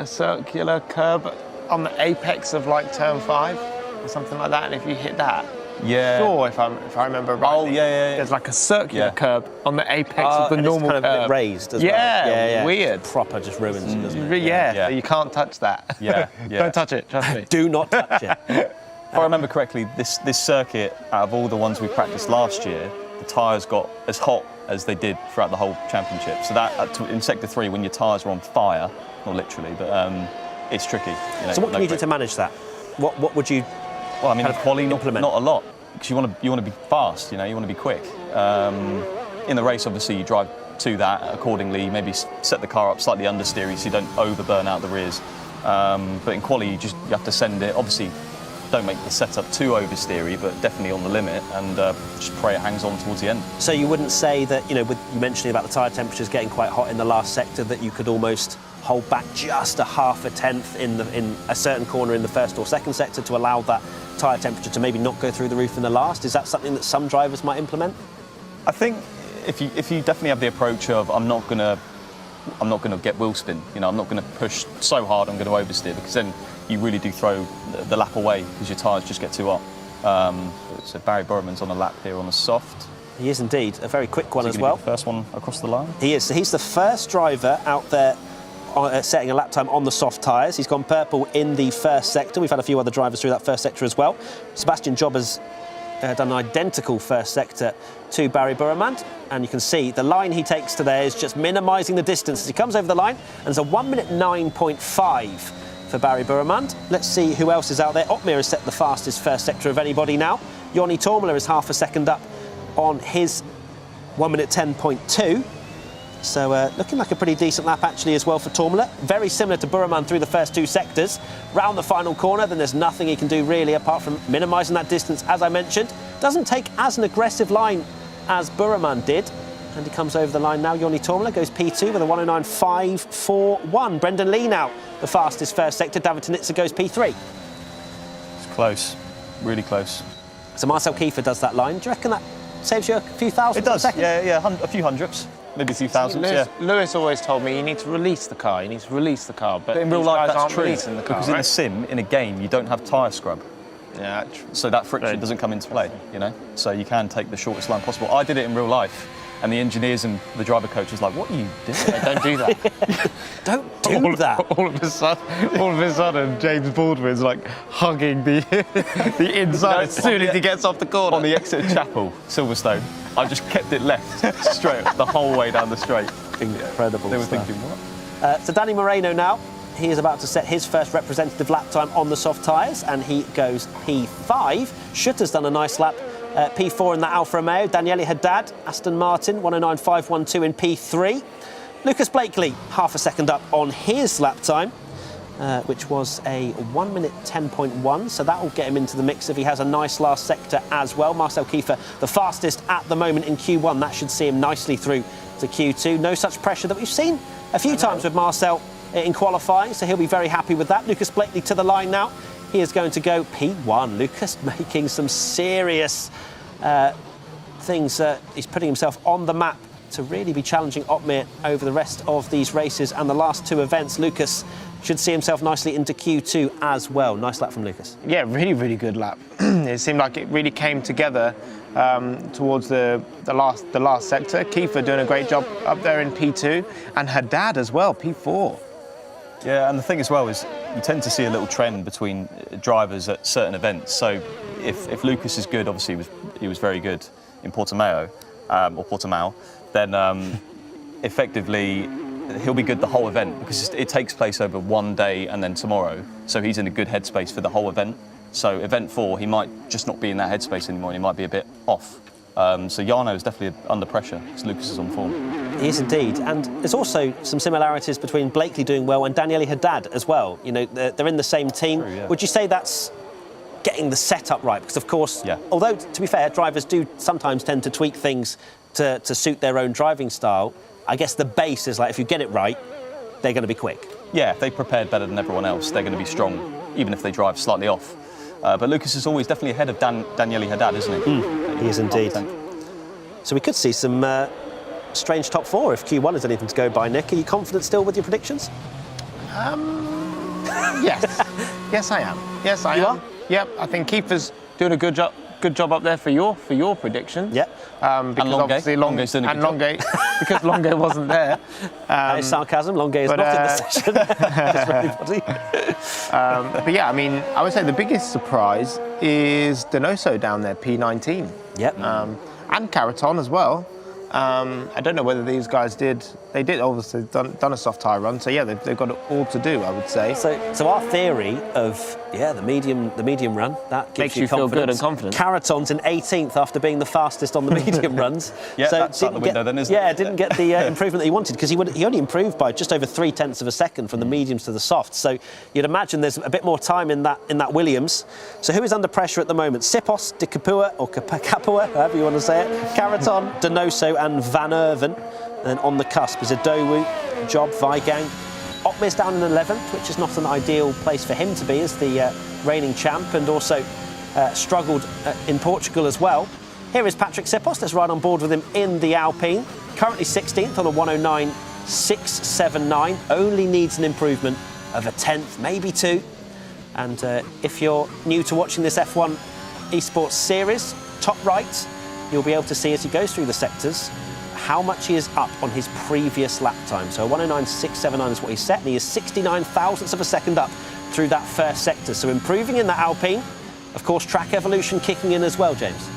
circular curb on the apex of like turn 5 or something like that, and if you hit that, Yeah. Sure, if I remember right. Oh, yeah. There's like a circular curb on the apex of the and normal it's kind of a curb. bit raised as Yeah, well. Yeah, weird. Just proper just ruins it, doesn't it? Yeah, so you can't touch that. Yeah. Don't touch it, trust me. Do not touch it. If I remember correctly, this circuit, out of all the ones we practiced last year, the tyres got as hot as they did throughout the whole championship. So that in Sector 3, when your tyres are on fire, not literally, but it's tricky. You know, So what can you do to manage that? What would you? Well, I mean, kind of quali, implement? not a lot, because you want to be fast. You know, you want to be quick. In the race, obviously, you drive to that accordingly. Maybe set the car up slightly understeery so you don't overburn out the rears. But in quali, you have to send it. Obviously, don't make the setup too oversteery, but definitely on the limit, and just pray it hangs on towards the end. So you wouldn't say that, you know, with you mentioning about the tyre temperatures getting quite hot in the last sector, that you could almost hold back just a half a tenth in a certain corner in the first or second sector to allow that tyre temperature to maybe not go through the roof in the last? Is that something that some drivers might implement? I think if you definitely have the approach of I'm not gonna get wheel spin. You know, I'm not gonna push so hard I'm gonna oversteer, because then you really do throw the lap away because your tyres just get too hot. So Barry Burman's on a lap here on the soft. He is indeed, a very quick one Is as he gonna well. be the first one across the line. He is. So he's the first driver out there setting a lap time on the soft tyres. He's gone purple in the first sector. We've had a few other drivers through that first sector as well. Sebastian Job has done an identical first sector to Barry Burman, and you can see the line he takes to there is just minimising the distance as he comes over the line, and there's a 1 minute 9.5 for Barry Burman. Let's see who else is out there. Otmir has set the fastest first sector of anybody now. Joni Tormela is half a second up on his 1 minute 10.2. So looking like a pretty decent lap actually as well for Tormela. Very similar to Burman through the first two sectors. Round the final corner, then there's nothing he can do really apart from minimising that distance, as I mentioned. Doesn't take as an aggressive line as Burman did. And he comes over the line now. Joni Tormela goes P2 with a 109.541. Brendan Lee now the fastest first sector. David Tanitsa goes P3. It's close, really close. So Marcel Kiefer does that line. Do you reckon that saves you a few thousand? It does, a second? yeah, a few hundredths. Maybe a few thousands, Lewis always told me you need to release the car. But in real these life, guys that's aren't true. releasing the car, Because in right? a sim, in a game, you don't have tyre scrub. Yeah, true. So that friction doesn't come into play, you know? So you can take the shortest line possible. I did it in real life, and the engineers and the driver coach was like, what are you doing? Don't do that. Don't do that. All of a sudden, James Baldwin's like hugging the inside as soon as he gets off the corner. On the exit of Chapel, Silverstone, I just kept it left straight the whole way down the straight. Incredible They were stuff. thinking, what? So Danny Moreno now, he is about to set his first representative lap time on the soft tyres, and he goes P5. Schutter's done a nice lap, P4 in the Alfa Romeo. Daniele Haddad, Aston Martin, 109.512 in P3. Lucas Blakely, half a second up on his lap time, which was a 1 minute 10.1, so that will get him into the mix if he has a nice last sector as well. Marcel Kiefer, the fastest at the moment in Q1. That should see him nicely through to Q2. No such pressure that we've seen a few times with Marcel in qualifying, so he'll be very happy with that. Lucas Blakely to the line now. He is going to go P1. Lucas making some serious things. He's putting himself on the map to really be challenging Otmir over the rest of these races and the last two events. Lucas should see himself nicely into Q2 as well. Nice lap from Lucas. Yeah, really, really good lap. It seemed like it really came together towards the last sector. Kiefer doing a great job up there in P2, and Haddad as well, P4. Yeah, and the thing as well is you tend to see a little trend between drivers at certain events. So if Lucas is good, obviously he was very good in Portimao, or Portimao, then effectively he'll be good the whole event because it takes place over one day and then tomorrow. So he's in a good headspace for the whole event. So event 4, he might just not be in that headspace anymore and he might be a bit off. So Jarno is definitely under pressure because Lucas is on form. He is indeed, and there's also some similarities between Blakely doing well and Daniele Haddad as well. You know, they're in the same team. True, yeah. Would you say that's getting the setup right? Because of course, Yeah. although to be fair, drivers do sometimes tend to tweak things to suit their own driving style. I guess the base is like if you get it right, they're going to be quick. Yeah, if they prepared better than everyone else, they're going to be strong, even if they drive slightly off. But Lucas is always definitely ahead of Daniele Haddad, isn't he? He is indeed. So we could see some strange top 4 if Q1 is anything to go by. Nick, are you confident still with your predictions? Yes. Yes, I am. Yes, I You am. are? Yep, I think Kiefer's doing a good good job up there for your prediction. Yeah. Because Longue. obviously Longue's doing a and good Longue, because Longue wasn't there. That is sarcasm. Longue is not in the session. Just for anybody. But yeah, I mean, I would say the biggest surprise is Donoso down there, P19. Yep. And Caraton as well. I don't know whether these guys they did obviously done a soft tyre run, so yeah, they've got it all to do, I would say. So our theory of the medium run, that gives Makes you feel good and confident. Caraton's in 18th after being the fastest on the medium runs. Yeah, that's out the window then, isn't it? Yeah, didn't get the improvement that he wanted, because he only improved by just over 0.3 of a second from the mediums to the softs. So you'd imagine there's a bit more time in that Williams. So who is under pressure at the moment? Sipos, De Capua, or Capua, however you want to say it, Caraton, Donoso and Van Erven. And on the cusp is Adowu, Job, Weigang. Otmir's down in 11th, which is not an ideal place for him to be as the reigning champ, and also struggled in Portugal as well. Here is Patrick Sipos. Let's ride on board with him in the Alpine. Currently 16th on a 109.679. Only needs an improvement of a 10th, maybe 2. And if you're new to watching this F1 Esports series, top right, you'll be able to see as he goes through the sectors how much he is up on his previous lap time. So 109.679 is what he set, and he is 69 thousandths of a second up through that first sector. So improving in the Alpine. Of course, track evolution kicking in as well, James.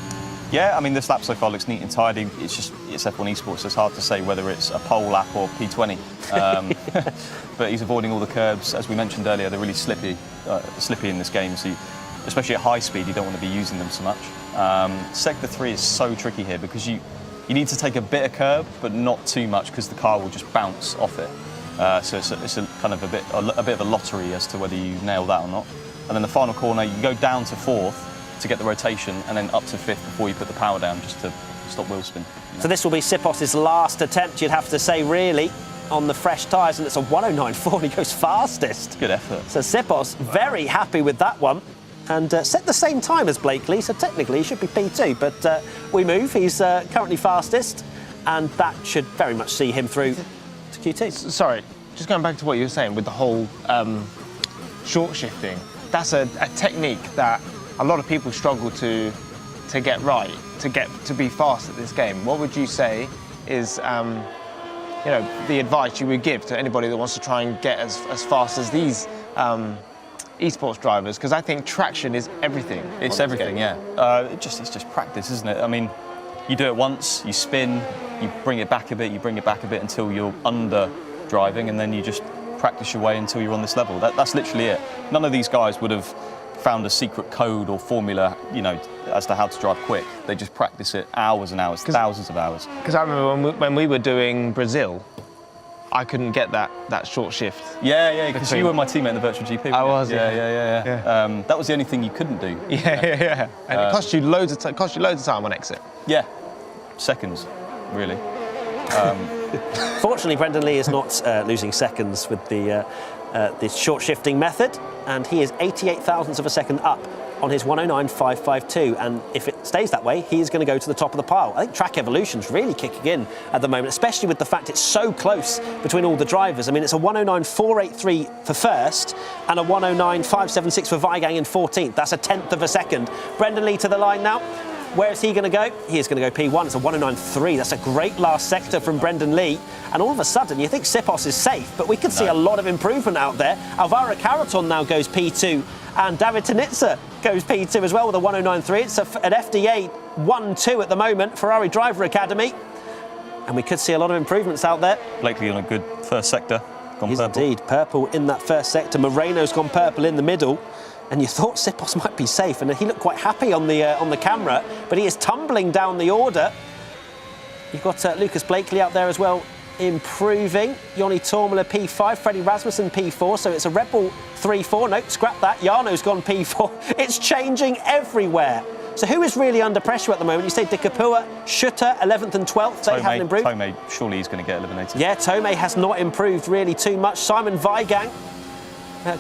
Yeah, I mean, this lap so far looks neat and tidy. It's F1 Esports, so it's hard to say whether it's a pole lap or P20. But he's avoiding all the curbs. As we mentioned earlier, they're really slippy in this game. So especially at high speed, you don't want to be using them so much. Sector 3 is so tricky here because you need to take a bit of curb, but not too much, because the car will just bounce off it. So it's a kind of a bit of a lottery as to whether you nail that or not. And then the final corner, you go down to 4th to get the rotation, and then up to 5th before you put the power down, just to stop wheel spin. So this will be Sipos's last attempt, you'd have to say, really, on the fresh tyres, and it's a 109.4, and he goes fastest. Good effort. So Sipos very happy with that one. And set the same time as Blakely, so technically he should be P2, but we move. He's currently fastest, and that should very much see him through to Q2. Sorry, just going back to what you were saying with the whole short shifting. That's a technique that a lot of people struggle to get right, to be fast at this game. What would you say is the advice you would give to anybody that wants to try and get as fast as these esports drivers? Because I think traction is everything. It's everything, yeah. It's just practice, isn't it? I mean, you do it once, you spin, you bring it back a bit, until you're under driving, and then you just practice your way until you're on this level. That's literally it. None of these guys would have found a secret code or formula, as to how to drive quick. They just practice it hours and hours, thousands of hours. Because I remember when we were doing Brazil, I couldn't get that short shift. Yeah, because you were my teammate in the virtual GP. I was. Yeah. That was the only thing you couldn't do. Yeah. And it cost you loads of time on exit. Yeah, seconds, really. Fortunately, Brendan Lee is not losing seconds with the short shifting method, and he is 88 thousandths of a second up on his 109.552, and if it stays that way, he's going to go to the top of the pile. I think track evolution's really kicking in at the moment, especially with the fact it's so close between all the drivers. I mean, it's a 109.483 for first and a 109.576 for Weigang in 14th. That's a 10th of a second. Brendan Lee to the line now. Where is he going to go? He is going to go P1. It's a 109.3. That's a great last sector from Brendan Lee. And all of a sudden, you think Sipos is safe, but we could see a lot of improvement out there. Alvaro Caraton now goes P2, and David Tanitsa goes P2 as well with a 109.3. It's an FDA 1-2 at the moment, Ferrari Driver Academy. And we could see a lot of improvements out there. Blakely on a good first sector. Gone He's purple. Indeed, purple in that first sector. Moreno's gone purple in the middle. And you thought Sipos might be safe, and he looked quite happy on the camera, but he is tumbling down the order. You've got Lucas Blakely out there as well, improving. Joni Tormela P5, Freddie Rasmussen P4, so it's a Red Bull 3-4. No, scrap that. Jarno's gone P4. It's changing everywhere. So who is really under pressure at the moment? You say De Capua, Schutter, 11th and 12th. They haven't improved. Tomei, surely he's going to get eliminated. Yeah, Tomei has not improved really too much. Simon Weigang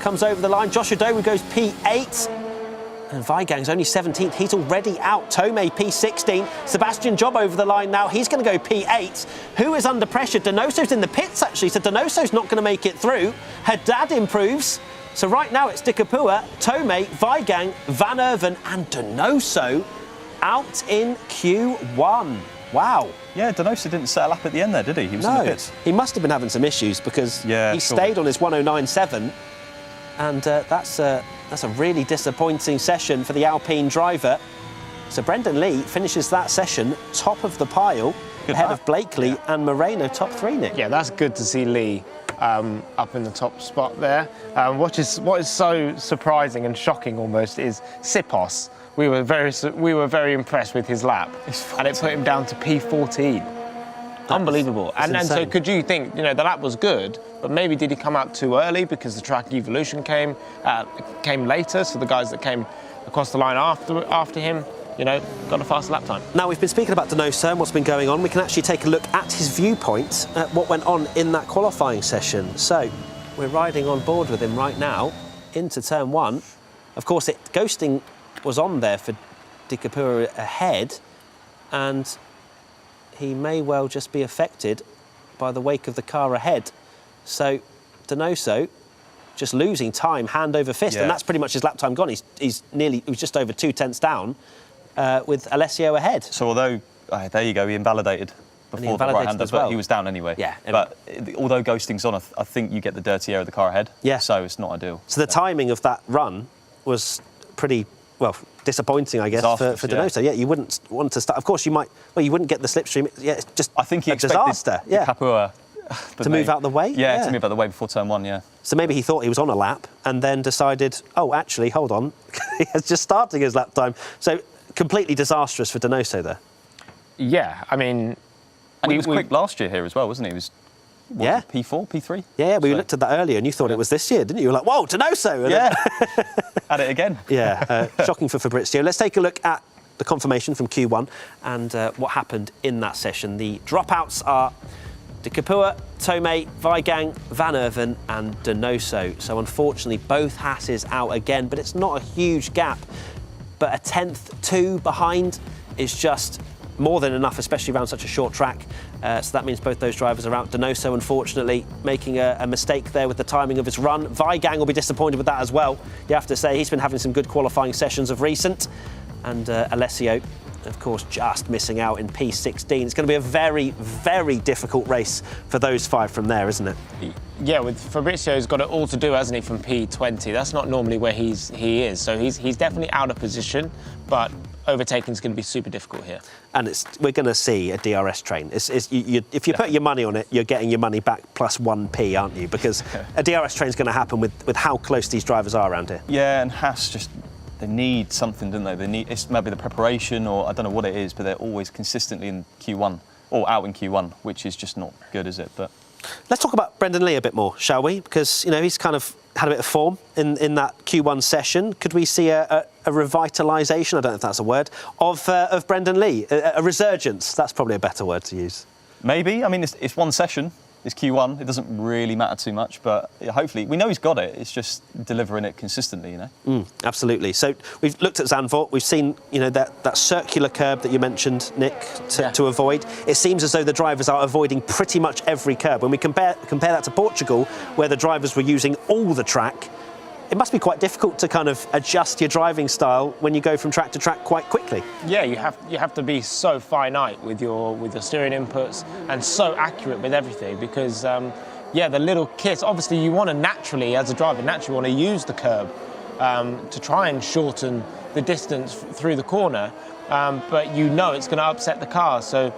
comes over the line. Josh Adowu goes P8. And Weigang's only 17th. He's already out. Tomei P16. Sebastian Job over the line now. He's going to go P8. Who is under pressure? Donoso's in the pits, actually. So Donoso's not going to make it through. Haddad improves. So right now it's De Capua, Tomei, Weigang, Van Erven and Donoso. out in Q1. Wow. Yeah, Donoso didn't set a lap at the end there, did he? He was in the pits. He must have been having some issues because he stayed on his 109.7, and that's a really disappointing session for the Alpine driver. So Brendan Lee finishes that session top of the pile, ahead of Blakely and Moreno, top 3, Nick. Yeah, that's good to see Lee up in the top spot there. What is so surprising and shocking almost is Sipos. We were very impressed with his lap, and it put him down to P14. Unbelievable. And so could you think, the lap was good, but maybe did he come out too early because the track evolution came later, so the guys that came across the line after him, got a faster lap time. Now, we've been speaking about Donoso and what's been going on. We can actually take a look at his viewpoint at what went on in that qualifying session. So, we're riding on board with him right now into turn 1. Of course, ghosting was on there for De Capua ahead, and he may well just be affected by the wake of the car ahead. So, Donoso just losing time hand over fist, and that's pretty much his lap time gone. He was just over 2 tenths down. With Alessio ahead. So although, there you go, he invalidated before the right-hander, but he was down anyway. Yeah. But although ghosting's on, I think you get the dirty air of the car ahead. Yeah. So it's not ideal. So the timing of that run was pretty, disappointing, I guess, for Donoso. Yeah, you wouldn't want to start. Of course, you wouldn't get the slipstream. Yeah, it's just I think he a disaster. Yeah. Capua to move out the way? Yeah, to move out the way before turn 1, yeah. So maybe he thought he was on a lap and then decided, oh, actually, hold on. He was just starting his lap time. So completely disastrous for Donoso there. Yeah, I mean... And he was quick last year here as well, wasn't he? He was P4, P3? Yeah, we looked at that earlier and you thought it was this year, didn't you? You were like, whoa, Donoso! And yeah, at it again. Yeah, shocking for Fabrizio. Let's take a look at the confirmation from Q1 and what happened in that session. The dropouts are De Capua, Tomei, Weigang, Van Erven and Donoso. So unfortunately, both Hasses out again, but it's not a huge gap. But a 10th, 2 behind is just more than enough, especially around such a short track. So that means both those drivers are out. Donoso, unfortunately, making a mistake there with the timing of his run. Weigang will be disappointed with that as well. You have to say he's been having some good qualifying sessions of recent. And Alessio, of course, just missing out in P16. It's going to be a very, very difficult race for those 5 from there, isn't it? Yeah, with Fabrizio's got it all to do, hasn't he, from P20. That's not normally where he is. So he's definitely out of position, but overtaking is going to be super difficult here. And we're going to see a DRS train. If you put your money on it, you're getting your money back plus 1p, aren't you? Because a DRS train is going to happen with how close these drivers are around here. Yeah, and Haas just... They need something, don't they? It's maybe the preparation, or I don't know what it is, but they're always consistently in Q1 or out in Q1, which is just not good, is it? But let's talk about Brendan Lee a bit more, shall we? Because he's kind of had a bit of form in that Q1 session. Could we see a revitalisation? I don't know if that's a word of Brendan Lee, a resurgence. That's probably a better word to use. Maybe. I mean, it's one session. It's Q1. It doesn't really matter too much, but hopefully we know he's got it. It's just delivering it consistently, Absolutely. So we've looked at Zandvoort. We've seen, that circular curb that you mentioned, Nick, to avoid. It seems as though the drivers are avoiding pretty much every curb. When we compare that to Portugal, where the drivers were using all the track, it must be quite difficult to kind of adjust your driving style when you go from track to track quite quickly. Yeah, you have to be so finite with your steering inputs and so accurate with everything because, the little kits, obviously you want to naturally, as a driver, want to use the curb to try and shorten the distance through the corner, but it's going to upset the car. So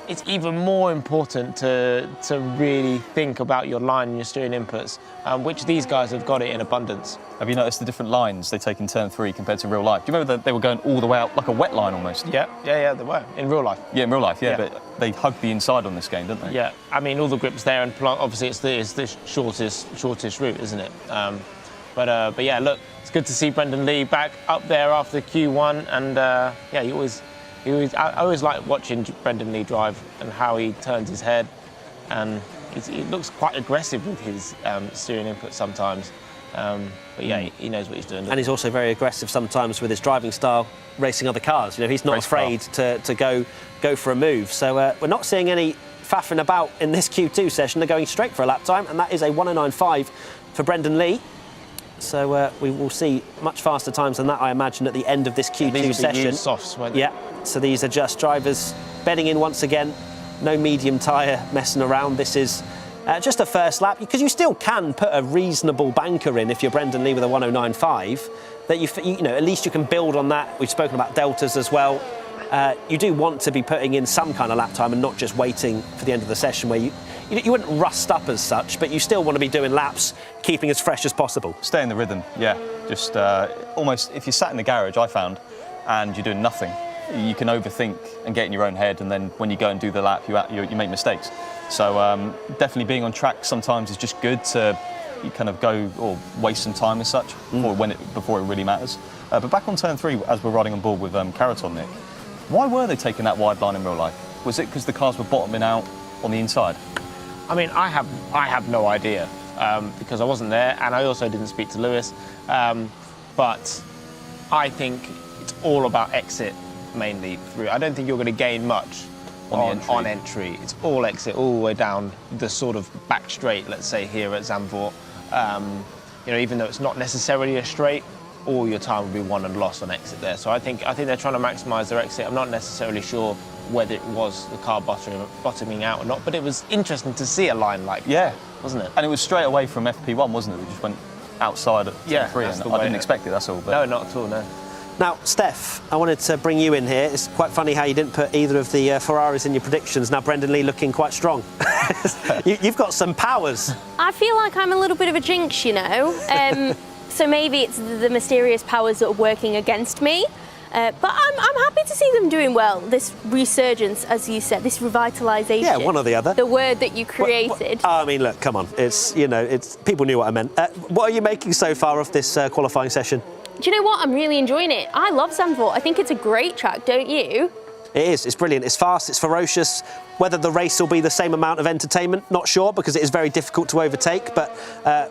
it's even more important to really think about your line and your steering inputs, which these guys have got it in abundance. Have you noticed the different lines they take in turn 3 compared to real life? Do you remember that they were going all the way out like a wet line almost? Yeah, they were in real life. Yeah, in real life, yeah. But they hug the inside on this game, don't they? Yeah, I mean all the grips there, and obviously it's the shortest route, isn't it? But yeah, look, it's good to see Brendan Lee back up there after Q1, and I always like watching Brendan Lee drive and how he turns his head, and he looks quite aggressive with his steering input sometimes. But yeah, he knows what he's doing. And he's also very aggressive sometimes with his driving style, racing other cars. He's not afraid to go for a move. So we're not seeing any faffing about in this Q2 session. They're going straight for a lap time, and that is a 109.5 for Brendan Lee. So we will see much faster times than that, I imagine, at the end of this Q2 These will be session. used softs, won't they? Yeah, so these are just drivers bedding in once again. No medium tyre messing around. This is just a first lap, because you still can put a reasonable banker in if you're Brendan Lee with a 109.5. That you know, at least you can build on that. We've spoken about deltas as well. You do want to be putting in some kind of lap time and not just waiting for the end of the session where you wouldn't rust up as such, but you still want to be doing laps, keeping as fresh as possible. Stay in the rhythm, yeah. Just almost, if you're sat in the garage, I found, and you're doing nothing, you can overthink and get in your own head, and then when you go and do the lap, you make mistakes. So definitely being on track sometimes is just good to kind of go or waste some time as such before it really matters. But back on turn 3, as we're riding on board with Caraton, Nick, why were they taking that wide line in real life? Was it because the cars were bottoming out on the inside? I mean, I have no idea because I wasn't there, and I also didn't speak to Lewis. But I think it's all about exit mainly through. I don't think you're going to gain much on entry. It's all exit all the way down the sort of back straight, let's say, here at Zandvoort. You know, even though it's not necessarily a straight, all your time will be won and lost on exit there. So I think they're trying to maximise their exit. I'm not necessarily sure whether it was the car bottoming out or not, but it was interesting to see a line like that, wasn't it? And it was straight away from FP1, wasn't it? We just went outside at turn 3, and I didn't expect it, that's all. But no, not at all, no. Now, Steph, I wanted to bring you in here. It's quite funny how you didn't put either of the Ferraris in your predictions. Now, Brendan Lee looking quite strong. You've got some powers. I feel like I'm a little bit of a jinx, you know. So maybe it's the mysterious powers that are working against me. But I'm happy to see them doing well. This resurgence, as you said, this revitalisation. Yeah, one or the other. The word that you created. I mean, look, come on. It's, you know, it's people knew what I meant. What are you making so far of this qualifying session? Do you know what? I'm really enjoying it. I love Zandvoort. I think it's a great track, don't you? It is. It's brilliant. It's fast. It's ferocious. Whether the race will be the same amount of entertainment, not sure, because it is very difficult to overtake. But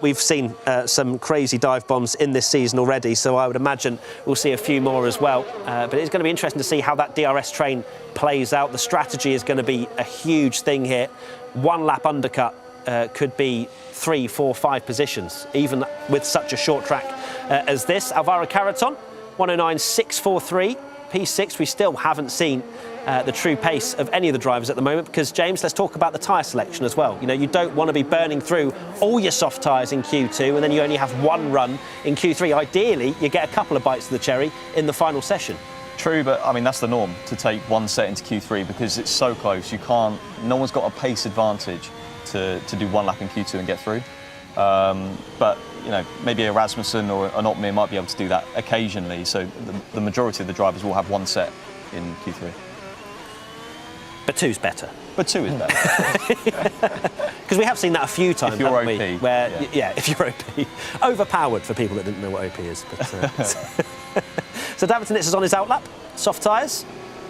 we've seen some crazy dive bombs in this season already, so I would imagine we'll see a few more as well. But it's going to be interesting to see how that DRS train plays out. The strategy is going to be a huge thing here. One lap undercut could be 3, 4, 5 positions, even with such a short track as this. Alvaro Caraton, 109.643. P6, we still haven't seen the true pace of any of the drivers at the moment, because, James, let's talk about the tyre selection as well. You know, you don't want to be burning through all your soft tyres in Q2 and then you only have one run in Q3. Ideally, you get a couple of bites of the cherry in the final session. True, but I mean, that's the norm, to take one set into Q3 because it's so close. You can't, no one's got a pace advantage to do one lap in Q2 and get through. But you know, maybe a Rasmussen or an Otmir might be able to do that occasionally. So the majority of the drivers will have one set in Q3. But 2's better. But 2 is better. Because we have seen that a few times, if you're haven't we? OP. Where, if you're OP. Overpowered for people that didn't know what OP is. But, so Davidson is on his outlap, soft tyres.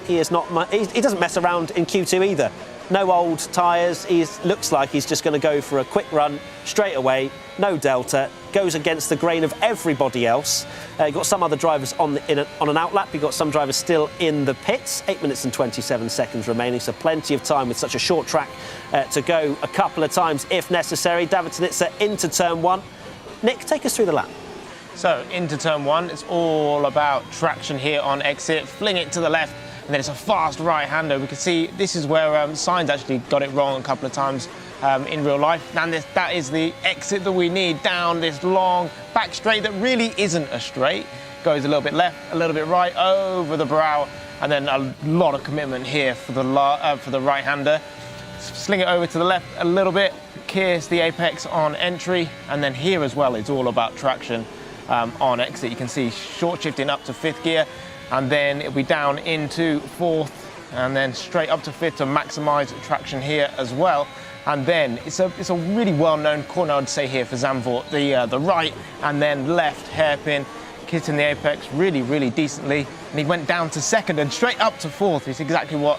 He is not. He doesn't mess around in Q2 either. No old tyres. He looks like he's just going to go for a quick run straight away. No delta. Goes against the grain of everybody else. You've got some other drivers on an outlap. You've got some drivers still in the pits. 8 minutes and 27 seconds remaining, so plenty of time with such a short track to go a couple of times if necessary. Davidson into turn 1. Nick, take us through the lap. So into turn 1, it's all about traction here on exit. Fling it to the left, and then it's a fast right-hander. We can see this is where Sainz actually got it wrong a couple of times in real life. And that is the exit that we need down this long back straight that really isn't a straight. Goes a little bit left, a little bit right, over the brow, and then a lot of commitment here for the right-hander. Sling it over to the left a little bit, kiss the apex on entry, and then here as well, it's all about traction on exit. You can see short shifting up to 5th gear, and then it'll be down into 4th, and then straight up to 5th to maximise traction here as well. And then it's a really well-known corner, I'd say, here for Zandvoort. The right and then left hairpin, hitting the apex really, really decently. And he went down to 2nd and straight up to 4th. It's exactly what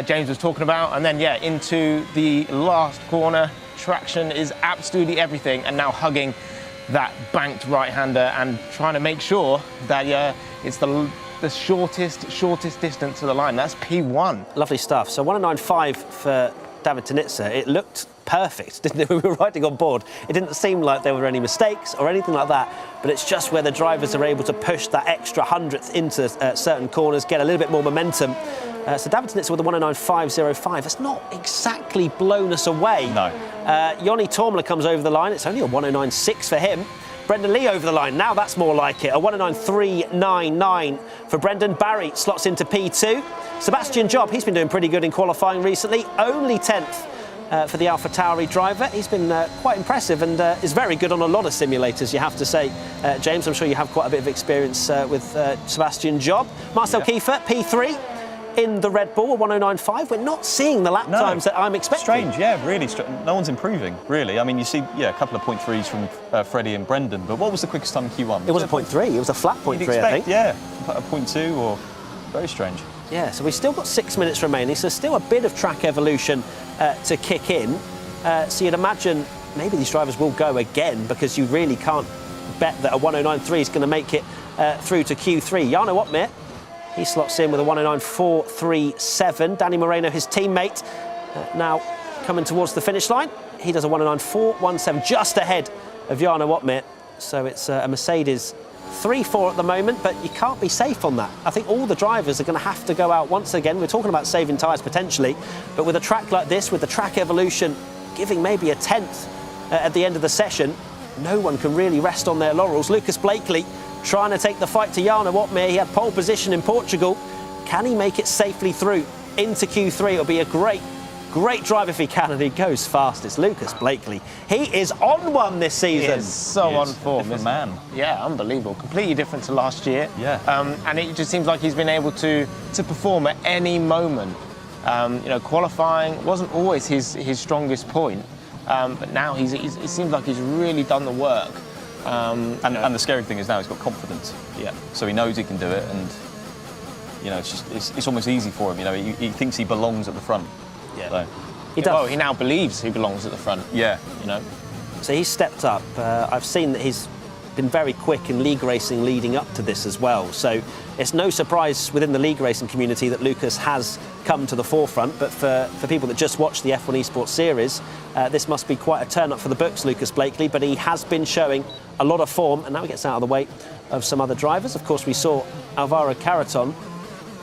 James was talking about. And then, into the last corner. Traction is absolutely everything, and now hugging that banked right-hander and trying to make sure that it's the shortest distance to the line. That's P1. Lovely stuff. So 109.5 for David Tanitsa. It looked perfect, didn't it? We were riding on board. It didn't seem like there were any mistakes or anything like that, but it's just where the drivers are able to push that extra hundredth into certain corners, get a little bit more momentum. So David Snitzer with a 109.505. It's not exactly blown us away. No. Yoni Tormler comes over the line. It's only a 109.6 for him. Brendan Lee over the line. Now that's more like it. A 109.399 for Brendan. Barry slots into P2. Sebastian Job, he's been doing pretty good in qualifying recently. Only 10th for the Alpha Tauri driver. He's been quite impressive and is very good on a lot of simulators, you have to say. James, I'm sure you have quite a bit of experience with Sebastian Job. Marcel Kiefer, P3. In the Red Bull, a 109.5. We're not seeing the lap times that I'm expecting. Strange, yeah, really. No one's improving, really. I mean, you see, a couple of 0.3s from Freddie and Brendan, but what was the quickest time in Q1? It wasn't 0.3, it was a flat 0.3, I think. Yeah, a 0.2 or... Very strange. Yeah, so we've still got 6 minutes remaining, so still a bit of track evolution to kick in. So you'd imagine maybe these drivers will go again, because you really can't bet that a 109.3 is going to make it through to Q3. Jarno Opmeer, he slots in with a 109.437. Danny Moreno, his teammate, now coming towards the finish line. He does a 109.417, just ahead of Jarno Opmeer. So it's a Mercedes 3-4 at the moment, but you can't be safe on that. I think all the drivers are going to have to go out once again. We're talking about saving tyres potentially, but with a track like this, with the track evolution giving maybe a 10th at the end of the session, no one can really rest on their laurels. Lucas Blakely trying to take the fight to Jarno Opmeer. He had pole position in Portugal. Can he make it safely through into Q3? It'll be a great drive if he can, and he goes fast. It's Lucas Blakely. He is on one this season. He is so on form. Different man. Yeah, unbelievable. Completely different to last year. Yeah. And it just seems like he's been able to perform at any moment. Qualifying wasn't always his strongest point, but now it seems like he's really done the work. And the scary thing is now he's got confidence. Yeah. So he knows he can do it, and it's almost easy for him. He thinks he belongs at the front. Yeah. So. He does. Well, he now believes he belongs at the front. Yeah. So he's stepped up. I've seen that he's been very quick in league racing leading up to this as well. So it's no surprise within the league racing community that Lucas has come to the forefront. But for people that just watch the F1 Esports series, this must be quite a turn up for the books, Lucas Blakely. But he has been showing a lot of form, and now he gets out of the way of some other drivers. Of course, we saw Alvaro Carreton,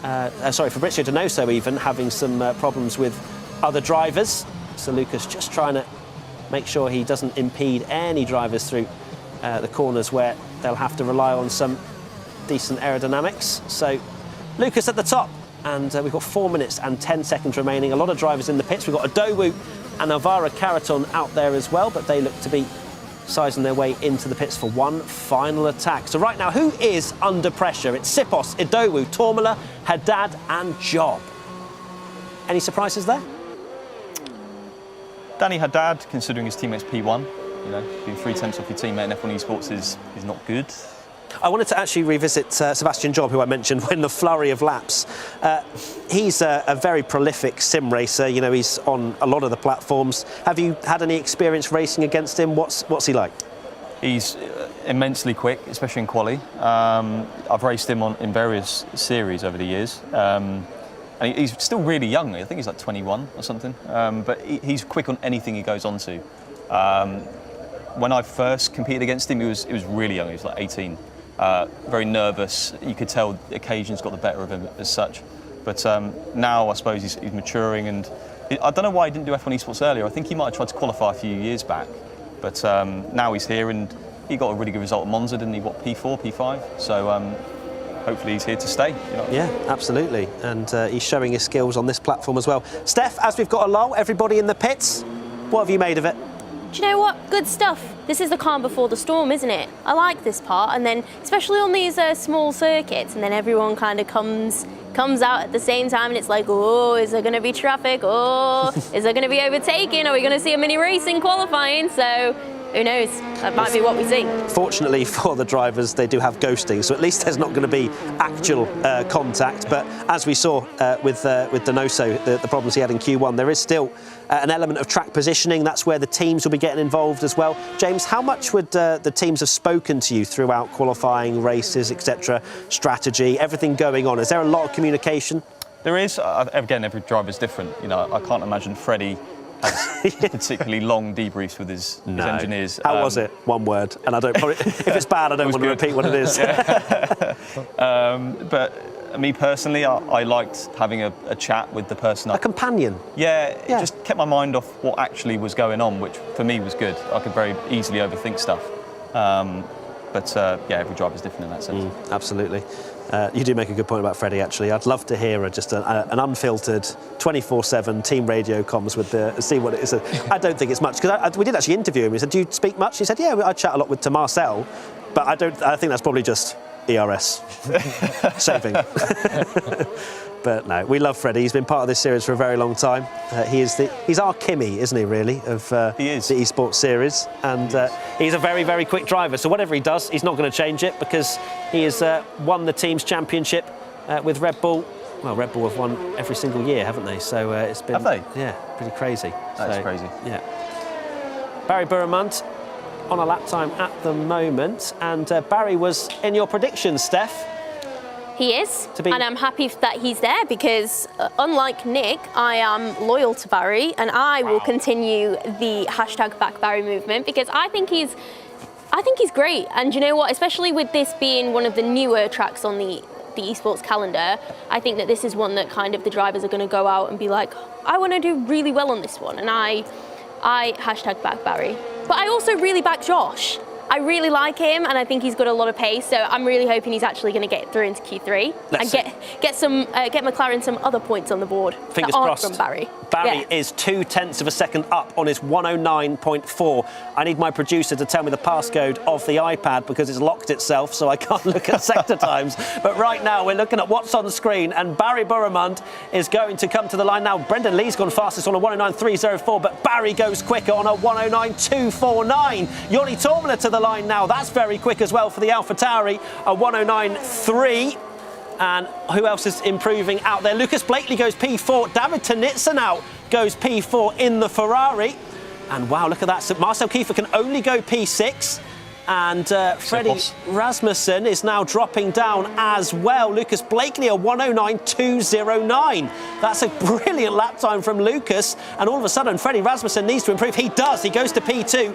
Fabrizio Donoso even, having some problems with other drivers. So Lucas just trying to make sure he doesn't impede any drivers through the corners where they'll have to rely on some decent aerodynamics. So Lucas at the top, and we've got 4 minutes and 10 seconds remaining. A lot of drivers in the pits. We've got Adowu and Alvaro Carreton out there as well, but they look to be sizing their way into the pits for one final attack. So right now, who is under pressure? It's Sipos, Adowu, Tormler, Haddad and Job. Any surprises there? Danny Haddad, considering his teammate's P1, being 3 tenths off your teammate in F1 Esports is not good. I wanted to actually revisit Sebastian Job, who I mentioned in the flurry of laps. He's a very prolific sim racer. He's on a lot of the platforms. Have you had any experience racing against him? What's he like? He's immensely quick, especially in quali. I've raced him in various series over the years. And he's still really young. I think he's like 21 or something. But he's quick on anything he goes on to. When I first competed against him, he was really young. He was like 18. Very nervous. You could tell occasions got the better of him as such. But now I suppose he's maturing, and I don't know why he didn't do F1 Esports earlier. I think he might have tried to qualify a few years back. But now he's here, and he got a really good result at Monza, didn't he? What, P4, P5? So hopefully he's here to stay. Yeah, absolutely. And he's showing his skills on this platform as well. Steph, as we've got a lull, everybody in the pits, what have you made of it? Do you know what? Good stuff. This is the calm before the storm, isn't it? I like this part, and then especially on these small circuits, and then everyone kind of comes out at the same time, and it's like, oh, is there going to be traffic? Oh, is there going to be overtaking? Are we going to see a mini race in qualifying? So who knows? That might be what we see. Fortunately for the drivers, they do have ghosting, so at least there's not going to be actual contact. But as we saw with Donoso, the problems he had in Q1, there is still an element of track positioning. That's where the teams will be getting involved as well. James, how much would the teams have spoken to you throughout qualifying, races, etc., strategy, everything going on? Is there a lot of communication? There is. Again, every driver's different. I can't imagine Freddie has particularly long debriefs with his engineers. How was it? One word. And I don't probably, if it's bad, I don't want to repeat what it is. But me personally, I liked having a chat with the person. A companion. Yeah, it just kept my mind off what actually was going on, which for me was good. I could very easily overthink stuff. But every driver's different in that sense. Absolutely. You do make a good point about Freddie, actually. I'd love to hear just an unfiltered 24/7 team radio comms with see what it is. I don't think it's much, because we did actually interview him. We said, do you speak much? He said, yeah, I chat a lot to Marcel, but I think that's probably just ERS saving. But no, we love Freddie. He's been part of this series for a very long time. He's our Kimi, isn't he, really, of he is. the Esports series. And he's a very, very quick driver. So whatever he does, he's not going to change it, because he has won the team's championship with Red Bull. Well, Red Bull have won every single year, haven't they? So it's been... Have they? Yeah, pretty crazy. That's crazy. Yeah. Barry Burramund on a lap time at the moment. And Barry was in your predictions, Steph. He is, and I'm happy that he's there, because unlike Nick, I am loyal to Barry, and I will continue the #BackBarry movement, because I think he's great. And you know what? Especially with this being one of the newer tracks on the esports calendar, I think that this is one that kind of the drivers are going to go out and be like, I want to do really well on this one, and I #BackBarry. But I also really back Josh. I really like him, and I think he's got a lot of pace. So I'm really hoping he's actually going to get through into Q3 and get McLaren some other points on the board. Fingers that aren't crossed. From Barry. Barry is 0.2 of a second up on his 109.4. I need my producer to tell me the passcode of the iPad, because it's locked itself, so I can't look at sector times. But right now we're looking at what's on screen, and Barry Burramund is going to come to the line now. Brendan Lee's gone fastest on a 109.304, but Barry goes quicker on a 109.249. Yoli Tormler to the line now. That's very quick as well for the AlphaTauri, a 109.3. And who else is improving out there? Lucas Blakely goes P4. David Tanitsa now goes P4 in the Ferrari. And wow, look at that. So Marcel Kiefer can only go P6. And Freddie Rasmussen is now dropping down as well. Lucas Blakely, a 109.209. That's a brilliant lap time from Lucas. And all of a sudden, Freddie Rasmussen needs to improve. He does. He goes to P2.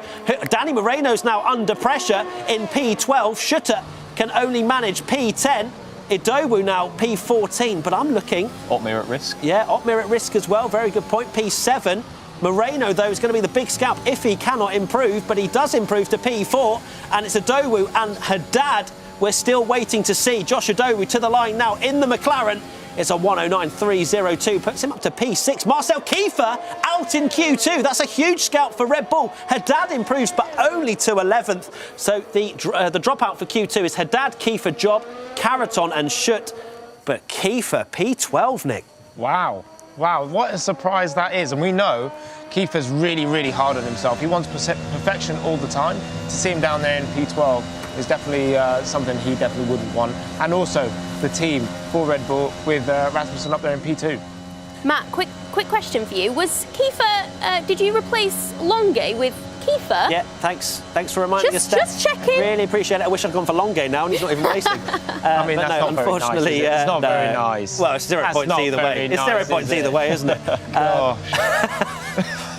Danny Moreno's now under pressure in P12. Schutter can only manage P10. Idowu now P14, but I'm looking... Otmir at risk. Yeah, Otmir at risk as well. Very good point. P7. Moreno, though, is going to be the big scalp if he cannot improve, but he does improve to P4, and it's Idowu and Haddad we're still waiting to see. Josh Idowu to the line now in the McLaren. It's a 109.302, puts him up to P6. Marcel Kiefer out in Q2. That's a huge scalp for Red Bull. Haddad improves, but only to 11th. So the dropout for Q2 is Haddad, Kiefer, Job, Caraton and Schutt. But Kiefer, P12, Nick. Wow, what a surprise that is. And we know Kiefer's really, really hard on himself. He wants perfection all the time. To see him down there in P12 is definitely something he definitely wouldn't want. And also the team for Red Bull with Rasmussen up there in P2. Matt, quick question for you. Was Kiefer, did you replace Longue with Kiefer? Yeah, thanks for reminding us, Steph. Just checking. Really appreciate it. I wish I'd gone for Longue now, and he's not even racing. I mean, that's not unfortunately, very nice, it's not very nice. Well, it's 0 points either way. It's 0 points either way, isn't it?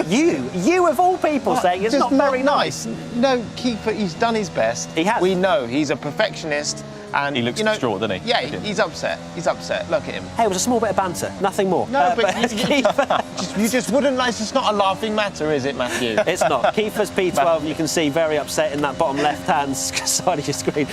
You of all people saying it's not very nice. No, Kiefer, he's done his best. He has. We know he's a perfectionist. And he looks distraught, doesn't he? Yeah, he's upset. Look at him. Hey, it was a small bit of banter, nothing more. No, but you just wouldn't like. It's not a laughing matter, is it, Matthew? It's not. Kiefer's P12, you can see very upset in that bottom left-hand side of your screen.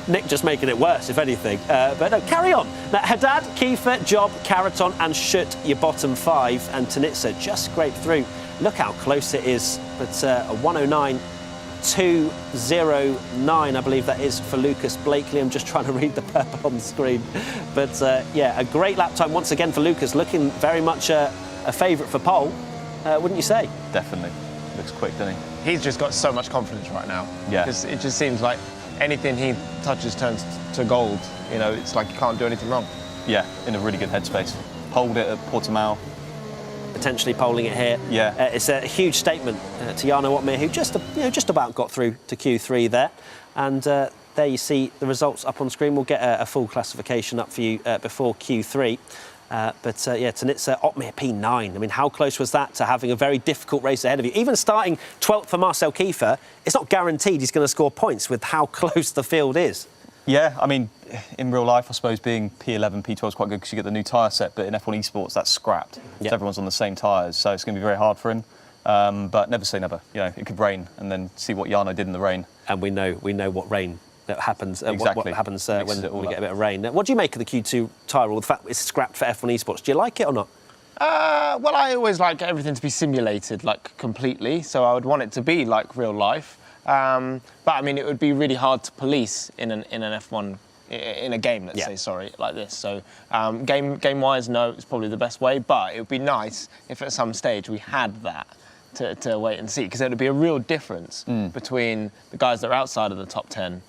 Nick just making it worse, if anything. But no, carry on. Now, Haddad, Kiefer, Job, Caraton and Schutt, your bottom 5, and Tanitsa just scraped through. Look how close it is, but a 109.209, I believe that is for Lucas Blakely. I'm just trying to read the purple on the screen. But yeah, a great lap time once again for Lucas, looking very much a favourite for pole, wouldn't you say? Definitely. Looks quick, doesn't he? He's just got so much confidence right now. Yeah. Because it just seems like anything he touches turns to gold. You know, it's like he can't do anything wrong. Yeah, in a really good headspace. Poled it at Portimao. Potentially polling it here. Yeah. It's a huge statement to Jarno Otmir, who just about got through to Q3 there. And there you see the results up on screen. We'll get a full classification up for you before Q3. Tanitsa Otmir P9. I mean, how close was that to having a very difficult race ahead of you? Even starting 12th for Marcel Kiefer, it's not guaranteed he's going to score points with how close the field is. Yeah, I mean, in real life, I suppose being P11, P12 is quite good because you get the new tyre set, but in F1 Esports, that's scrapped. Yep. So everyone's on the same tyres, so it's going to be very hard for him. But never say never. You know, it could rain, and then see what Jarno did in the rain. And we know what rain that happens. Exactly. What happens when we get a bit of rain. What do you make of the Q2 tyre rule? The fact it's scrapped for F1 Esports. Do you like it or not? Well, I always like everything to be simulated, like, completely. So I would want it to be like real life. But I mean, it would be really hard to police in an F1 in a game, let's say, sorry, like this. So game-wise, no, it's probably the best way. But it would be nice if at some stage we had that to wait and see, because it would be a real difference between the guys that are outside of the top 10.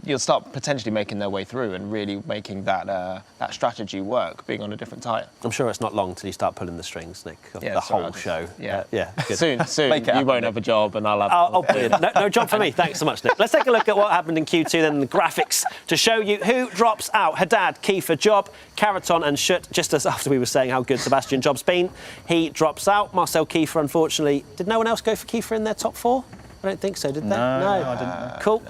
You'll start potentially making their way through and really making that strategy work, being on a different tyre. I'm sure it's not long till you start pulling the strings, Nick, of the whole show. Yeah, good. Soon, you won't have a job and I'll have... Brilliant. No job for me. Thanks so much, Nick. Let's take a look at what happened in Q2, then the graphics to show you who drops out. Haddad, Kiefer, Job, Caraton and Schutt, just as after we were saying how good Sebastian Job's been. He drops out. Marcel Kiefer, unfortunately. Did no one else go for Kiefer in their top 4? I don't think so, did they? No, I didn't. Cool.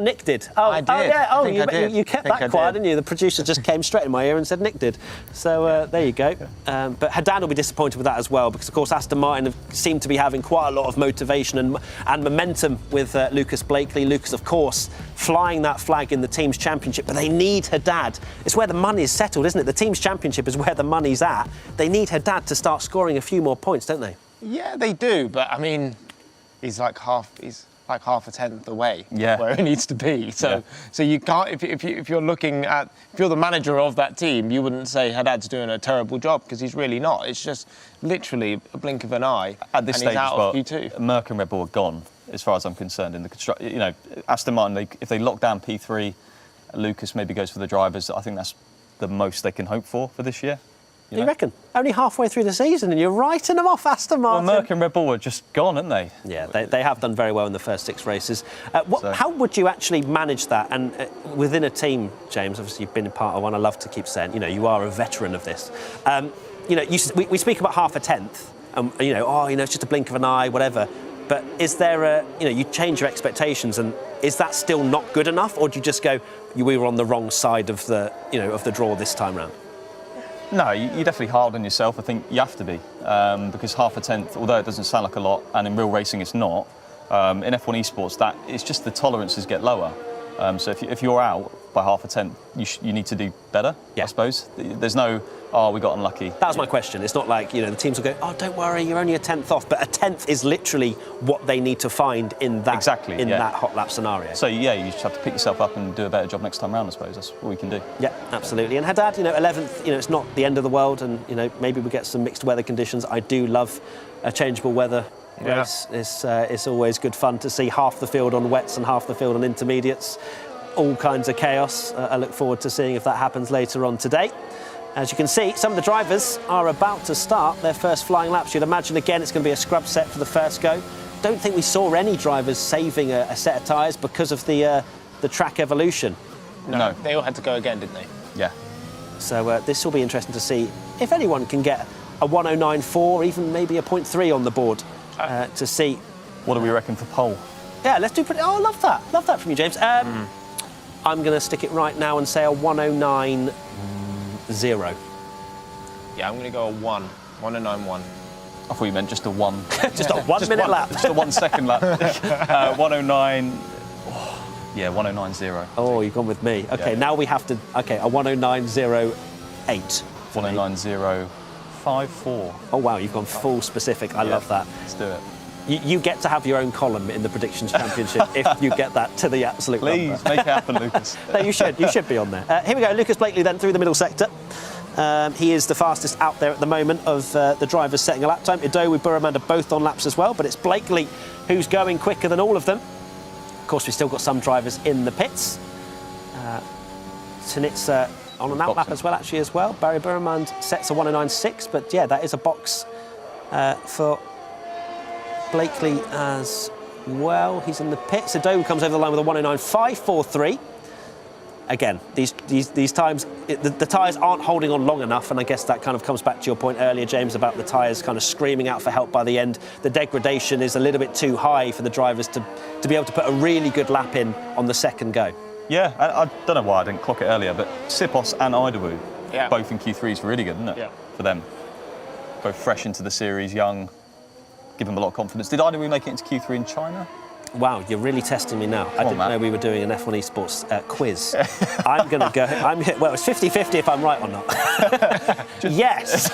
Nick did. I did. You kept that quiet, didn't you? The producer just came straight in my ear and said Nick did. So there you go. But Haddad will be disappointed with that as well, because of course Aston Martin have seemed to be having quite a lot of motivation and momentum with Lucas Blakely. Lucas, of course, flying that flag in the team's championship, but they need Haddad. It's where the money is settled, isn't it? The team's championship is where the money's at. They need Haddad to start scoring a few more points, don't they? Yeah, they do. But I mean, he's like half a tenth away where he needs to be. So you can't, if you're looking at, if you're the manager of that team, you wouldn't say Haddad's doing a terrible job, because he's really not. It's just literally a blink of an eye. At this stage, he's out of Q2. Merck and Red Bull are gone, as far as I'm concerned. In the Aston Martin, if they lock down P3, Lucas maybe goes for the drivers. I think that's the most they can hope for this year. You reckon? Only halfway through the season and you're writing them off, Aston Martin. Well, Merck and Red Bull are just gone, aren't they? Yeah, they have done very well in the first 6 races. How would you actually manage that? And within a team, James, obviously you've been a part of one. I love to keep saying, you are a veteran of this. We speak about half a tenth. It's just a blink of an eye, whatever. But is there you change your expectations, and is that still not good enough? Or do you just go, we were on the wrong side of the, of the draw this time round? No, you're definitely hard on yourself. I think you have to be, because half a tenth, although it doesn't sound like a lot, and in real racing it's not, in F1 Esports, it's just the tolerances get lower. So if you're out by half a tenth, you need to do better, I suppose. There's no, we got unlucky. That was my question. It's not like, the teams will go, don't worry, you're only a tenth off. But a tenth is literally what they need to find in that that hot lap scenario. So, you just have to pick yourself up and do a better job next time round, I suppose. That's what we can do. Yeah, absolutely. And Haddad, 11th, it's not the end of the world. And, maybe we get some mixed weather conditions. I do love a changeable weather race. It's always good fun to see half the field on wets and half the field on intermediates. All kinds of chaos. I look forward to seeing if that happens later on today. As you can see, some of the drivers are about to start their first flying laps. You'd imagine, again, it's going to be a scrub set for the first go. Don't think we saw any drivers saving a set of tyres because of the track evolution. No, they all had to go again, didn't they? Yeah. So this will be interesting to see if anyone can get a 109.4, even maybe a 0.3 on the board to see. What do we reckon for pole? Yeah, let's do... I love that. Love that from you, James. I'm going to stick it right now and say a 109.0. Yeah, I'm going to go a 109.1. I thought you meant just a 1. Just a 1 minute lap. Just a 1 second lap. 109... Yeah, 109.0. Oh, you've gone with me. OK, now we have to... OK, a 109.08. 109.054. Oh, wow, you've gone full specific. I love that. Let's do it. You get to have your own column in the Predictions Championship if you get that to the absolute Please, number. make it happen, Lucas. No, you should be on there. Here we go, Lucas Blakely then through the middle sector. He is the fastest out there at the moment of the drivers setting a lap time. Idowu, Burraman are both on laps as well, but it's Blakely who's going quicker than all of them. Of course, we've still got some drivers in the pits. Tanitsa on an out lap as well, actually, as well. Barry Burraman sets a 109.6, but yeah, that is a box for Blakely as well. He's in the pits. Idowu comes over the line with a 109.543. again, these times, the tyres aren't holding on long enough, and I guess that kind of comes back to your point earlier, James, about the tyres kind of screaming out for help by the end. The degradation is a little bit too high for the drivers to be able to put a really good lap in on the second go. Yeah, I don't know why I didn't clock it earlier, but Sipos and Idawu, Yeah. both in Q3 is really good, isn't it? Yeah. For them. Both fresh into the series, young, give them a lot of confidence. Did Idawu make it into Q3 in China? Wow, you're really testing me now. I didn't know we were doing an F1 Esports quiz. I'm going to go... well, it's 50-50 if I'm right or not. Yes!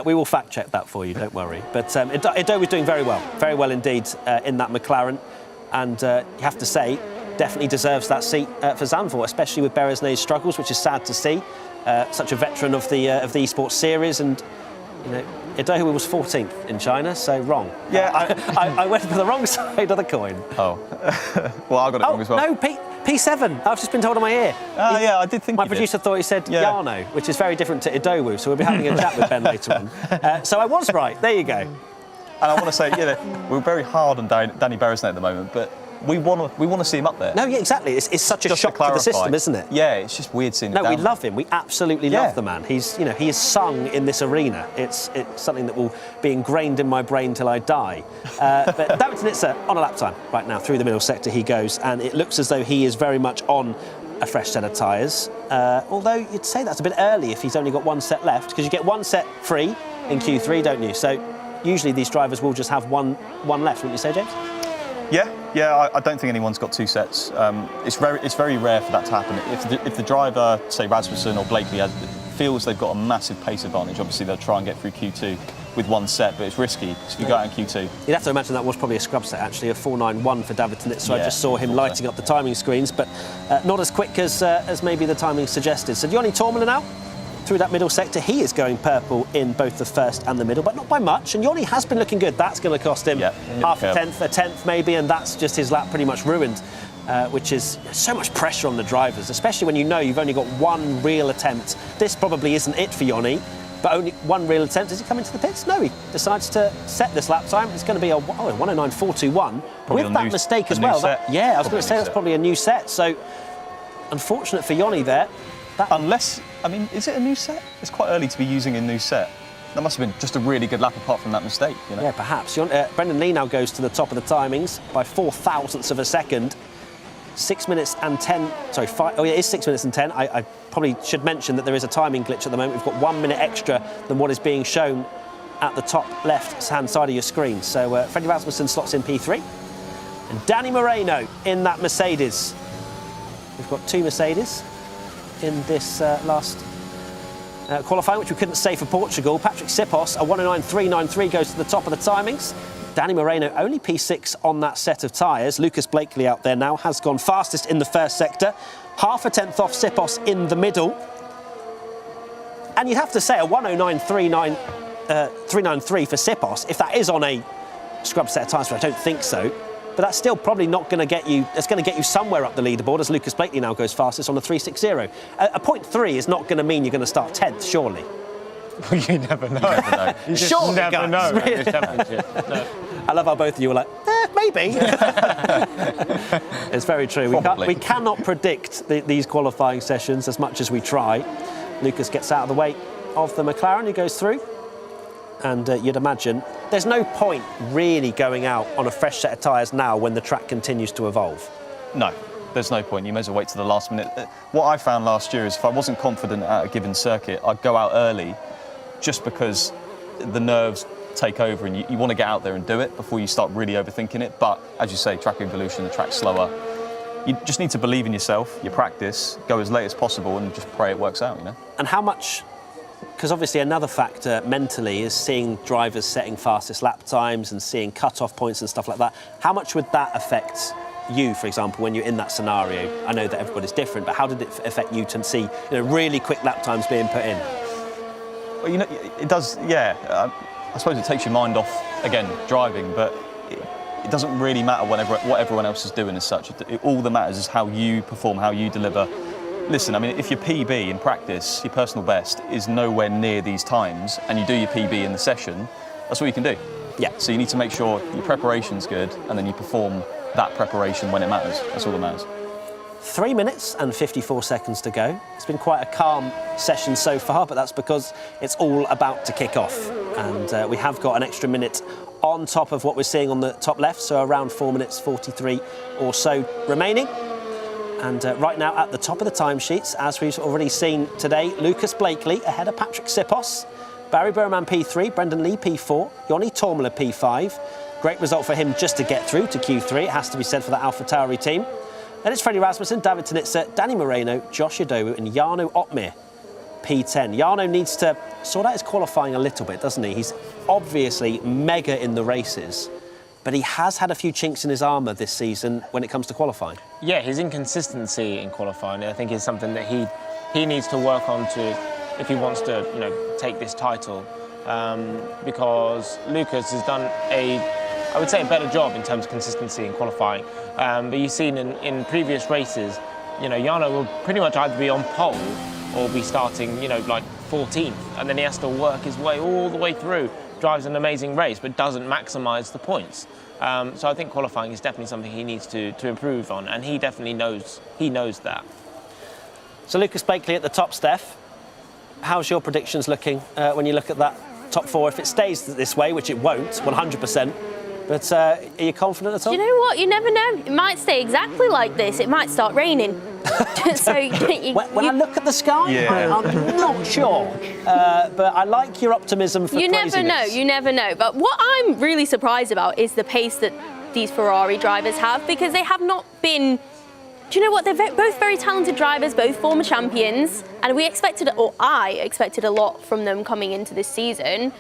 We will fact check that for you, don't worry. But Idawu was doing very well indeed in that McLaren. And you have to say, definitely deserves that seat for Zandvoort, especially with Beresnay's struggles, which is sad to see. Such a veteran of the Esports series, and you know, Idawu was 14th in China, so wrong. Yeah, I went for the wrong side of the coin. Oh, well, I got it wrong as well. No, P7. I've just been told in my ear. Yeah, I did think my producer thought he said Yano, which is very different to Idawu, so we'll be having a chat with Ben later on. So I was right. There you go. And I want to say, we're very hard on Danny Beresnay at the moment, but we want to see him up there. No, yeah, exactly. It's such a Just shock to the system, isn't it? Yeah, it's just weird seeing him No, down. we love him. We absolutely love the man. He is sung in this arena. It's something that will be ingrained in my brain till I die. But David Nitzer on a lap time right now. Through the middle sector he goes, and it looks as though he is very much on a fresh set of tyres. Although you'd say that's a bit early if he's only got one set left, because you get one set free in Q3, don't you? So usually these drivers will just have one left, wouldn't you say, James? Yeah, I don't think anyone's got two sets. It's very rare for that to happen. If the driver, say Rasmussen or Blakely, feels they've got a massive pace advantage, obviously they'll try and get through Q2 with one set, but it's risky if you go out in Q2. You'd have to imagine that was probably a scrub set, actually, a 4.91 for David Nitzer. So I just saw him lighting up the timing screens, but not as quick as maybe the timing suggested. So Joni Tormela now, through that middle sector, he is going purple in both the first and the middle, but not by much. And Joni has been looking good. That's going to cost him half a tenth maybe, and that's just his lap pretty much ruined, which is so much pressure on the drivers, especially when you know you've only got one real attempt. This probably isn't it for Joni, but only one real attempt. Does he come into the pits? No, he decides to set this lap time. It's going to be a 109.421 with that mistake as well. I was going to say that's probably a new set. So unfortunate for Joni there. Unless, I mean, is it a new set? It's quite early to be using a new set. That must have been just a really good lap apart from that mistake, you know? Yeah, perhaps. Brendan Lee now goes to the top of the timings by 0.004 of a second. 6 minutes and 10, sorry, it is 6 minutes and 10. I probably should mention that there is a timing glitch at the moment. We've got 1 minute extra than what is being shown at the top left-hand side of your screen. So Freddie Rasmussen slots in P3. And Danny Moreno in that Mercedes. We've got two Mercedes in this last qualifying, which we couldn't say for Portugal. Patrick Sipos, a 109.393, goes to the top of the timings. Danny Moreno only P6 on that set of tyres. Lucas Blakely out there now has gone fastest in the first sector. Half a tenth off Sipos in the middle. And you'd have to say a 109.393 for Sipos, if that is on a scrub set of tyres, which I don't think so. But that's still probably not going to get you. It's going to get you somewhere up the leaderboard, as Lucas Blakely now goes fastest on a 360. A 0.3 is not going to mean you're going to start 10th, surely. You never know. You just Surely, never guys. know. Really? No. I love how both of you were like, maybe. It's very true. We cannot predict these qualifying sessions as much as we try. Lucas gets out of the way of the McLaren, who goes through. And you'd imagine there's no point really going out on a fresh set of tyres now when the track continues to evolve. No, there's no point. You may as well wait to the last minute. What I found last year is if I wasn't confident at a given circuit, I'd go out early just because the nerves take over and you want to get out there and do it before you start really overthinking it. But as you say, track evolution, the track's slower. You just need to believe in yourself, your practice, go as late as possible and just pray it works out, you know? And how much... Because obviously another factor mentally is seeing drivers setting fastest lap times and seeing cut-off points and stuff like that. How much would that affect you, for example, when you're in that scenario? I know that everybody's different, but how did it affect you to see really quick lap times being put in? Well, you know, it does, yeah. I suppose it takes your mind off, again, driving, but it doesn't really matter what everyone else is doing as such. All that matters is how you perform, how you deliver. Listen, I mean, if your PB in practice, your personal best, is nowhere near these times, and you do your PB in the session, that's what you can do. Yeah. So you need to make sure your preparation's good, and then you perform that preparation when it matters. That's all that matters. 3 minutes and 54 seconds to go. It's been quite a calm session so far, but that's because it's all about to kick off. And we have got an extra minute on top of what we're seeing on the top left, so around 4 minutes 43 or so remaining. And right now at the top of the timesheets, as we've already seen today, Lucas Blakely ahead of Patrick Sipos, Barry Burman P3, Brendan Lee P4, Yoni Tormler P5. Great result for him just to get through to Q3, it has to be said, for the AlphaTauri team. Then it's Freddie Rasmussen, David Tanitsa, Danny Moreno, Josh Yadowu and Jarno Opmeer, P10. Jarno needs to sort out his qualifying a little bit, doesn't he? He's obviously mega in the races, but he has had a few chinks in his armour this season when it comes to qualifying. Yeah, his inconsistency in qualifying, I think, is something that he needs to work on if he wants to, take this title. Because Lucas has done I would say a better job in terms of consistency in qualifying. But you've seen in previous races, Jarno will pretty much either be on pole or be starting, like 14th, and then he has to work his way all the way through. Drives an amazing race, but doesn't maximise the points. So I think qualifying is definitely something he needs to improve on, and he definitely knows that. So Lucas Blakely at the top, Steph. How's your predictions looking when you look at that top four? If it stays this way, which it won't, 100%. But are you confident at all? Do you know what? You never know. It might stay exactly like this. It might start raining. So when I look at the sky, I'm not sure. But I like your optimism for craziness. You never know. But what I'm really surprised about is the pace that these Ferrari drivers have, because they have not been... Do you know what? They're both very talented drivers, both former champions. And I expected a lot from them coming into this season.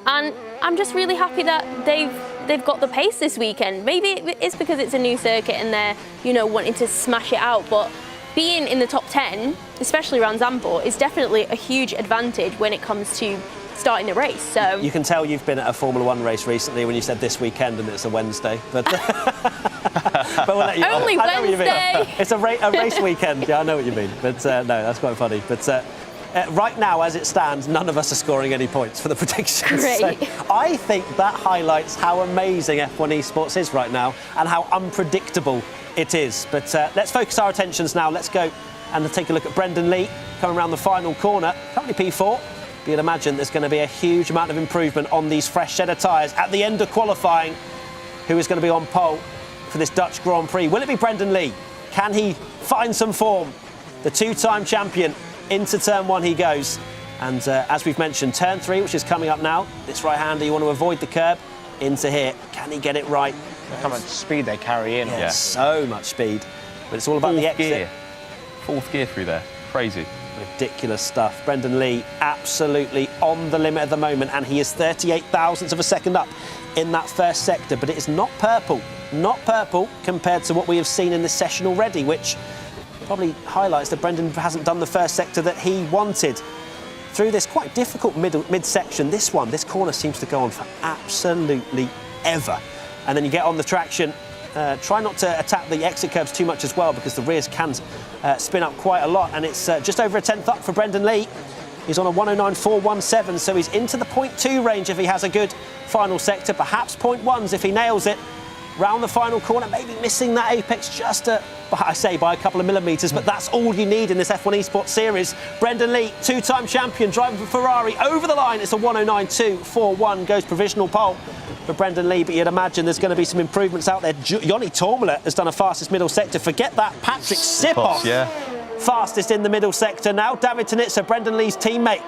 And I'm just really happy that they've got the pace this weekend. Maybe it's because it's a new circuit and they're, wanting to smash it out. But being in the top 10, especially around Zandvoort, is definitely a huge advantage when it comes to starting the race. So you can tell you've been at a Formula One race recently when you said this weekend and it's a Wednesday. But, but we'll let you Only I know what you mean. Wednesday. It's a race weekend. Yeah, I know what you mean. But no, that's quite funny. But right now, as it stands, none of us are scoring any points for the predictions. Great. So I think that highlights how amazing F1 Esports is right now and how unpredictable it is. But let's focus our attentions now. Let's go and take a look at Brendan Lee coming around the final corner. Currently P4. But you'd imagine there's going to be a huge amount of improvement on these fresh set of tyres at the end of qualifying. Who is going to be on pole for this Dutch Grand Prix? Will it be Brendan Lee? Can he find some form? The two-time champion. Into turn one he goes, and as we've mentioned, turn 3, which is coming up now, this right-hander, you want to avoid the curb, into here. Can he get it right? Look how much speed they carry in. Yeah, so much speed, but it's all about the exit. Fourth gear through there, crazy. Ridiculous stuff. Brendan Lee absolutely on the limit at the moment, and he is 38 thousandths of a second up in that first sector, but it is not purple compared to what we have seen in this session already, which probably highlights that Brendan hasn't done the first sector that he wanted. Through this quite difficult mid-section, this corner seems to go on for absolutely ever. And then you get on the traction. Try not to attack the exit curbs too much as well, because the rears can spin up quite a lot. And it's just over a tenth up for Brendan Lee. He's on a 109.417, so he's into the 0.2 range if he has a good final sector, perhaps 0.1s if he nails it. Round the final corner, maybe missing that apex just by a couple of millimetres, but that's all you need in this F1 Esports series. Brendan Lee, two-time champion, driving for Ferrari, over the line. It's a 109.241, goes provisional pole for Brendan Lee, but you'd imagine there's going to be some improvements out there. Yoni Tormler has done a fastest middle sector. Forget that, Patrick Sipos, fastest in the middle sector now. David Tanitsa, Brendan Lee's teammate.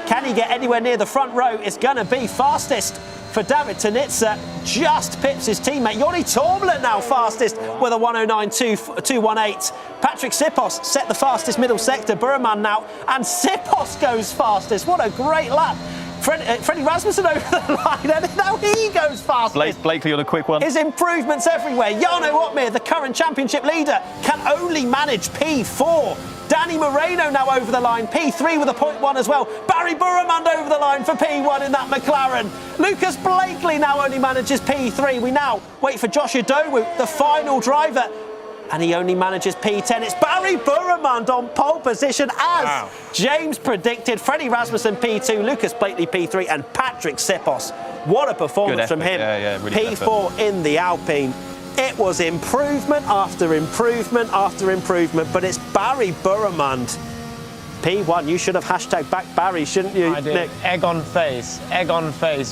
Can he get anywhere near the front row? It's going to be fastest for David Tanitsa, just pips his teammate. Yoni Tormler now fastest with a 109.218. Patrick Sipos set the fastest middle sector. Burman now, and Sipos goes fastest. What a great lap. Freddie Rasmussen over the line, and now he goes fastest. Blakely on a quick one. His improvements everywhere. Jarno Opmeer, the current championship leader, can only manage P4. Danny Moreno now over the line, P3 with a 0.1 as well. Barry Burman over the line for P1 in that McLaren. Lucas Blakely now only manages P3. We now wait for Josh Yadowu, the final driver, and he only manages P10. It's Barry Burman on pole position as James predicted. Freddie Rasmussen P2, Lucas Blakely P3, and Patrick Sipos. What a performance from him. Really P4 in the Alpine. It was improvement after improvement after improvement, but it's Barry Burramund. P1, you should have hashtag back Barry, shouldn't you, I did. Nick? Egg on face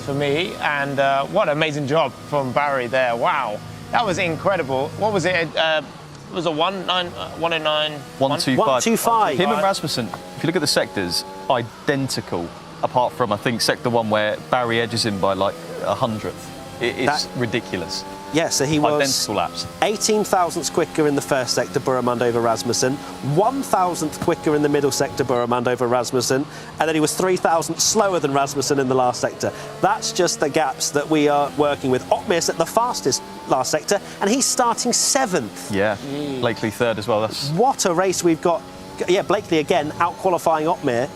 for me. And what an amazing job from Barry there. Wow, that was incredible. What was it? It was a 109. 125. 125. Him and Rasmussen, if you look at the sectors, identical, apart from, I think, sector 1 where Barry edges him by like 100th. It's ridiculous. Yeah, so he was Identical laps. 18 thousandths quicker in the first sector, Burramund over Rasmussen, 1 thousandth quicker in the middle sector, Burramund over Rasmussen, and then he was 3 thousandths slower than Rasmussen in the last sector. That's just the gaps that we are working with. Otmir's at the fastest last sector, and he's starting 7th. Yeah, Blakely 3rd as well. That's What a race we've got. Yeah, Blakely again out-qualifying Otmir.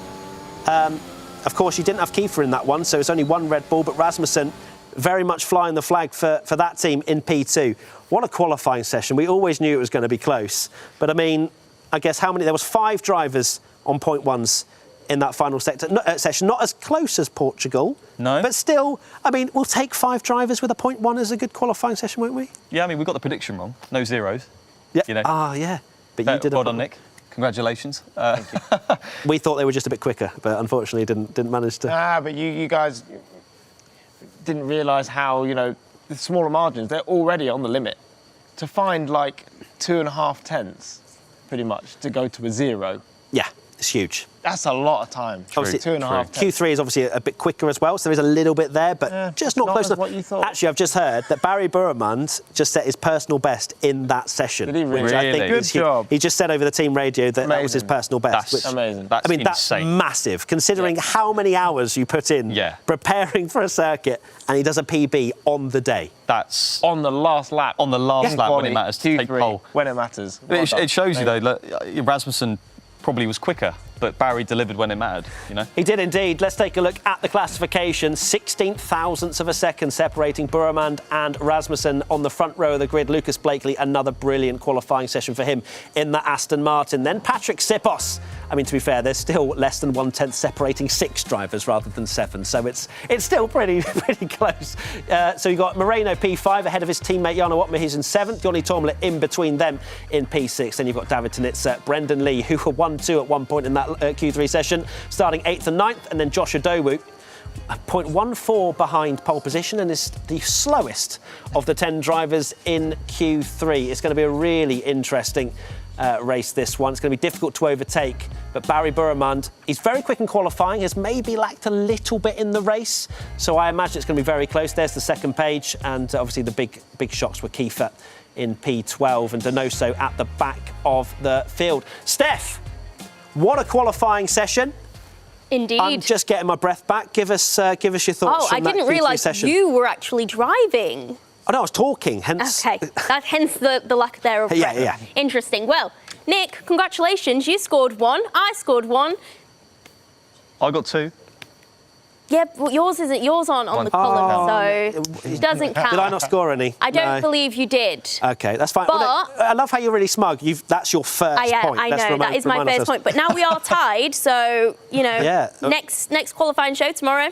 Of course, you didn't have Kiefer in that one, so it's only 1 Red Bull, but Rasmussen very much flying the flag for that team in P2. What a qualifying session. We always knew it was going to be close. But, I mean, I guess how many... There was 5 drivers on .1s in that final session. Not as close as Portugal. No. But still, I mean, we'll take 5 drivers with a .1 as a good qualifying session, won't we? Yeah, I mean, we got the prediction wrong. No zeros. Yeah. You know. Ah, yeah. But you did. Well done, Nick. Congratulations. We thought they were just a bit quicker, but unfortunately didn't manage to... But you guys didn't realise how, you know, the smaller margins, they're already on the limit. To find like 2.5 tenths, pretty much, to go to a 0. Yeah, it's huge. That's a lot of time. Obviously, 2.5 tenths. Q3 is obviously a bit quicker as well, so there is a little bit there, but just not close as enough. what you thought. Actually, I've just heard that Barry Burramund just set his personal best in that session. Did he really? Which I think Good is job. He just said over the team radio that that was his Amazing. personal best. That's which, amazing. That's I mean, insane. that's massive, considering how many hours you put in preparing for a circuit, and he does a PB on the day. That's on the last lap. On the last lap when it matters to take Q3, pole. when it matters. It shows you, though, that Rasmussen probably was quicker, but Barry delivered when it mattered, you know? He did indeed. Let's take a look at the classification. 16 thousandths of a second separating Burramund and Rasmussen on the front row of the grid. Lucas Blakely, another brilliant qualifying session for him in the Aston Martin. Then Patrick Sipos. I mean, to be fair, there's still less than 1/10 separating 6 drivers rather than 7, so it's still pretty close. So you've got Moreno P5 ahead of his teammate Jarno Otmir. He's in 7th. Johnny Tormlet in between them in P6. Then you've got David Tanitsa, Brendan Lee, who were 1-2 at one point in that Q3 session, starting 8th and 9th, and then Josh Adowu, 0.14 behind pole position, and is the slowest of the 10 drivers in Q3. It's going to be a really interesting race, this one. It's going to be difficult to overtake, but Barry Burramund, he's very quick in qualifying, has maybe lacked a little bit in the race, so I imagine it's going to be very close. There's the second page, and obviously the big shocks were Kiefer in P12 and Donoso at the back of the field. Steph, what a qualifying session. Indeed. I'm just getting my breath back. Give us your thoughts. Oh, I from that didn't Q3 realise session. you were actually driving. Oh, no, I was talking, hence... Okay, hence the lack thereof. Yeah. Interesting. Well, Nick, congratulations. You scored 1. I scored 1. I got 2. Yeah, but yours isn't. Yours aren't on the column, so it doesn't count. Did I not score any? I don't No. believe you did. OK, that's fine. But Well, I love how you're really smug. That's your first point. I Let's know, that is my remind first ourselves. point. But now we are tied, so, you know, Yeah. next qualifying show tomorrow,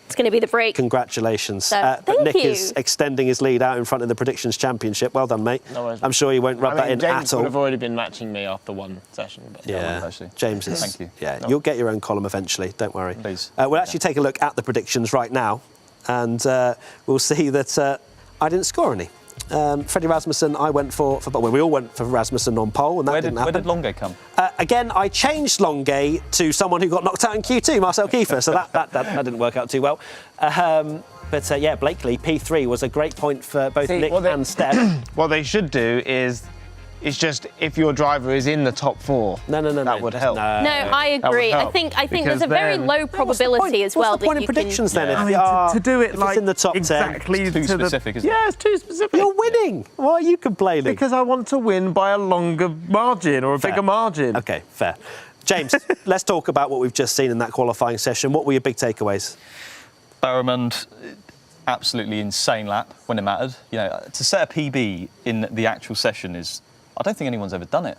it's going to be the break. Congratulations. So, But thank Nick you. is extending his lead out in front of the Predictions Championship. Well done, mate. No worries. I'm sure you won't rub that in James at all. would have already been matching me after one session. But Yeah, actually. James is. Thank you. Yeah, you'll get your own column eventually. Don't worry. Please. We'll actually take a look at the predictions right now, and we'll see that I didn't score any. Freddie Rasmussen, I went for well, we all went for Rasmussen on pole, and that didn't happen. Where did Longue come? Again, I changed Longue to someone who got knocked out in Q2, Marcel Kiefer, so that didn't work out too well. But yeah, Blakely, P3 was a great point for both Nick and Steph. What they should do is just if your driver is in the top 4, that would help. No, I agree. I think there's a very low probability as well. What's the point in predictions then? I mean, to do it if like it's in the top exactly 10. Too specific, isn't it? Yeah, it's too specific. You're winning. Why are you complaining? Because I want to win by a longer margin or a bigger margin. OK, fair. James, let's talk about what we've just seen in that qualifying session. What were your big takeaways? Burramund, absolutely insane lap when it mattered. You know, to set a PB in the actual session is, I don't think anyone's ever done it.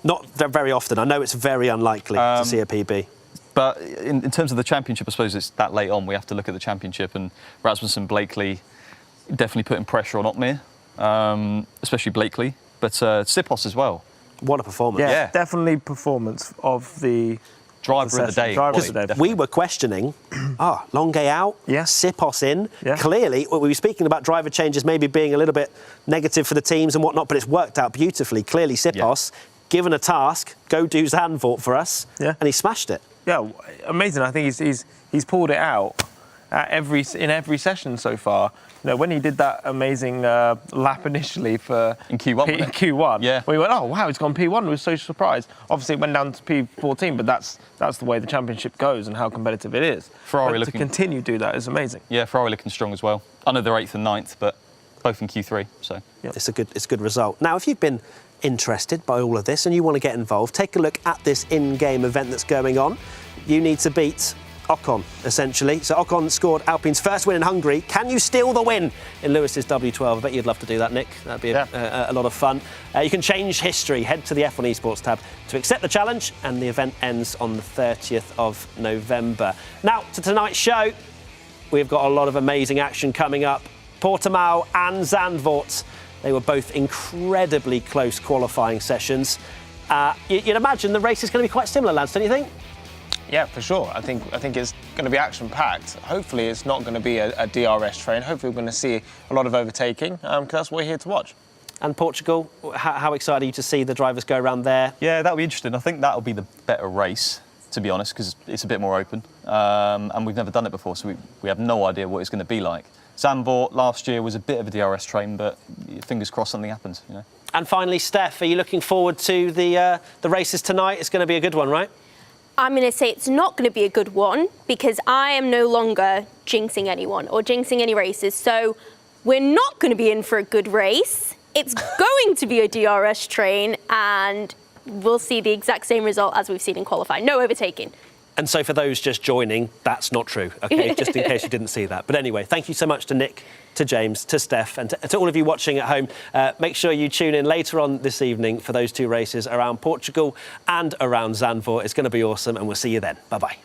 Not very often. I know it's very unlikely to see a PB. But in terms of the championship, I suppose it's that late on. We have to look at the championship, and Rasmussen Blakely definitely putting pressure on Otmir. especially Blakely, but Sipos as well. What a performance. Yeah, definitely performance of the Driver of the day. Driver of the day. We were questioning, Longuet out, Yeah. Sipos in. Yeah. Clearly, we were speaking about driver changes maybe being a little bit negative for the teams and whatnot, but it's worked out beautifully. Clearly, Sipos, given a task, go do Zandvoort for us, and he smashed it. Yeah, amazing. I think he's pulled it out in every session so far. You know, when he did that amazing lap initially for In Q1, Q1, we went, oh wow, he's gone P1. We were so surprised. Obviously, it went down to P14, but that's the way the championship goes and how competitive it is. Ferrari but looking to continue to do that is amazing. Yeah, Ferrari looking strong as well. I know they're 8th and 9th, but both in Q3. So It's a good result. Now, if you've been interested by all of this and you want to get involved, take a look at this in-game event that's going on. You need to beat Ocon, essentially. So Ocon scored Alpine's first win in Hungary. Can you steal the win in Lewis's W12? I bet you'd love to do that, Nick. That'd be a lot of fun. You can change history. Head to the F1 Esports tab to accept the challenge, and the event ends on the 30th of November. Now, to tonight's show, we've got a lot of amazing action coming up. Portimao and Zandvoort. They were both incredibly close qualifying sessions. You'd imagine the race is going to be quite similar, lads, don't you think? Yeah, for sure. I think it's going to be action-packed. Hopefully, it's not going to be a DRS train. Hopefully, we're going to see a lot of overtaking, because that's what we're here to watch. And Portugal, how excited are you to see the drivers go around there? yeah, that'll be interesting. I think that'll be the better race, to be honest, because it's a bit more open, and we've never done it before, so we have no idea what it's going to be like. Zandvoort last year was a bit of a DRS train, but fingers crossed something happens, you know. And finally, Steph, are you looking forward to the races tonight? It's going to be a good one, right? I'm going to say it's not going to be a good one because I am no longer jinxing anyone or jinxing any races. So we're not going to be in for a good race. It's going to be a DRS train and we'll see the exact same result as we've seen in qualifying. No overtaking. And so for those just joining, that's not true, OK? Just in case you didn't see that. But anyway, thank you so much to Nick, to James, to Steph, and to all of you watching at home. Make sure you tune in later on this evening for those two races around Portugal and around Zandvoort. It's going to be awesome, and we'll see you then. Bye-bye.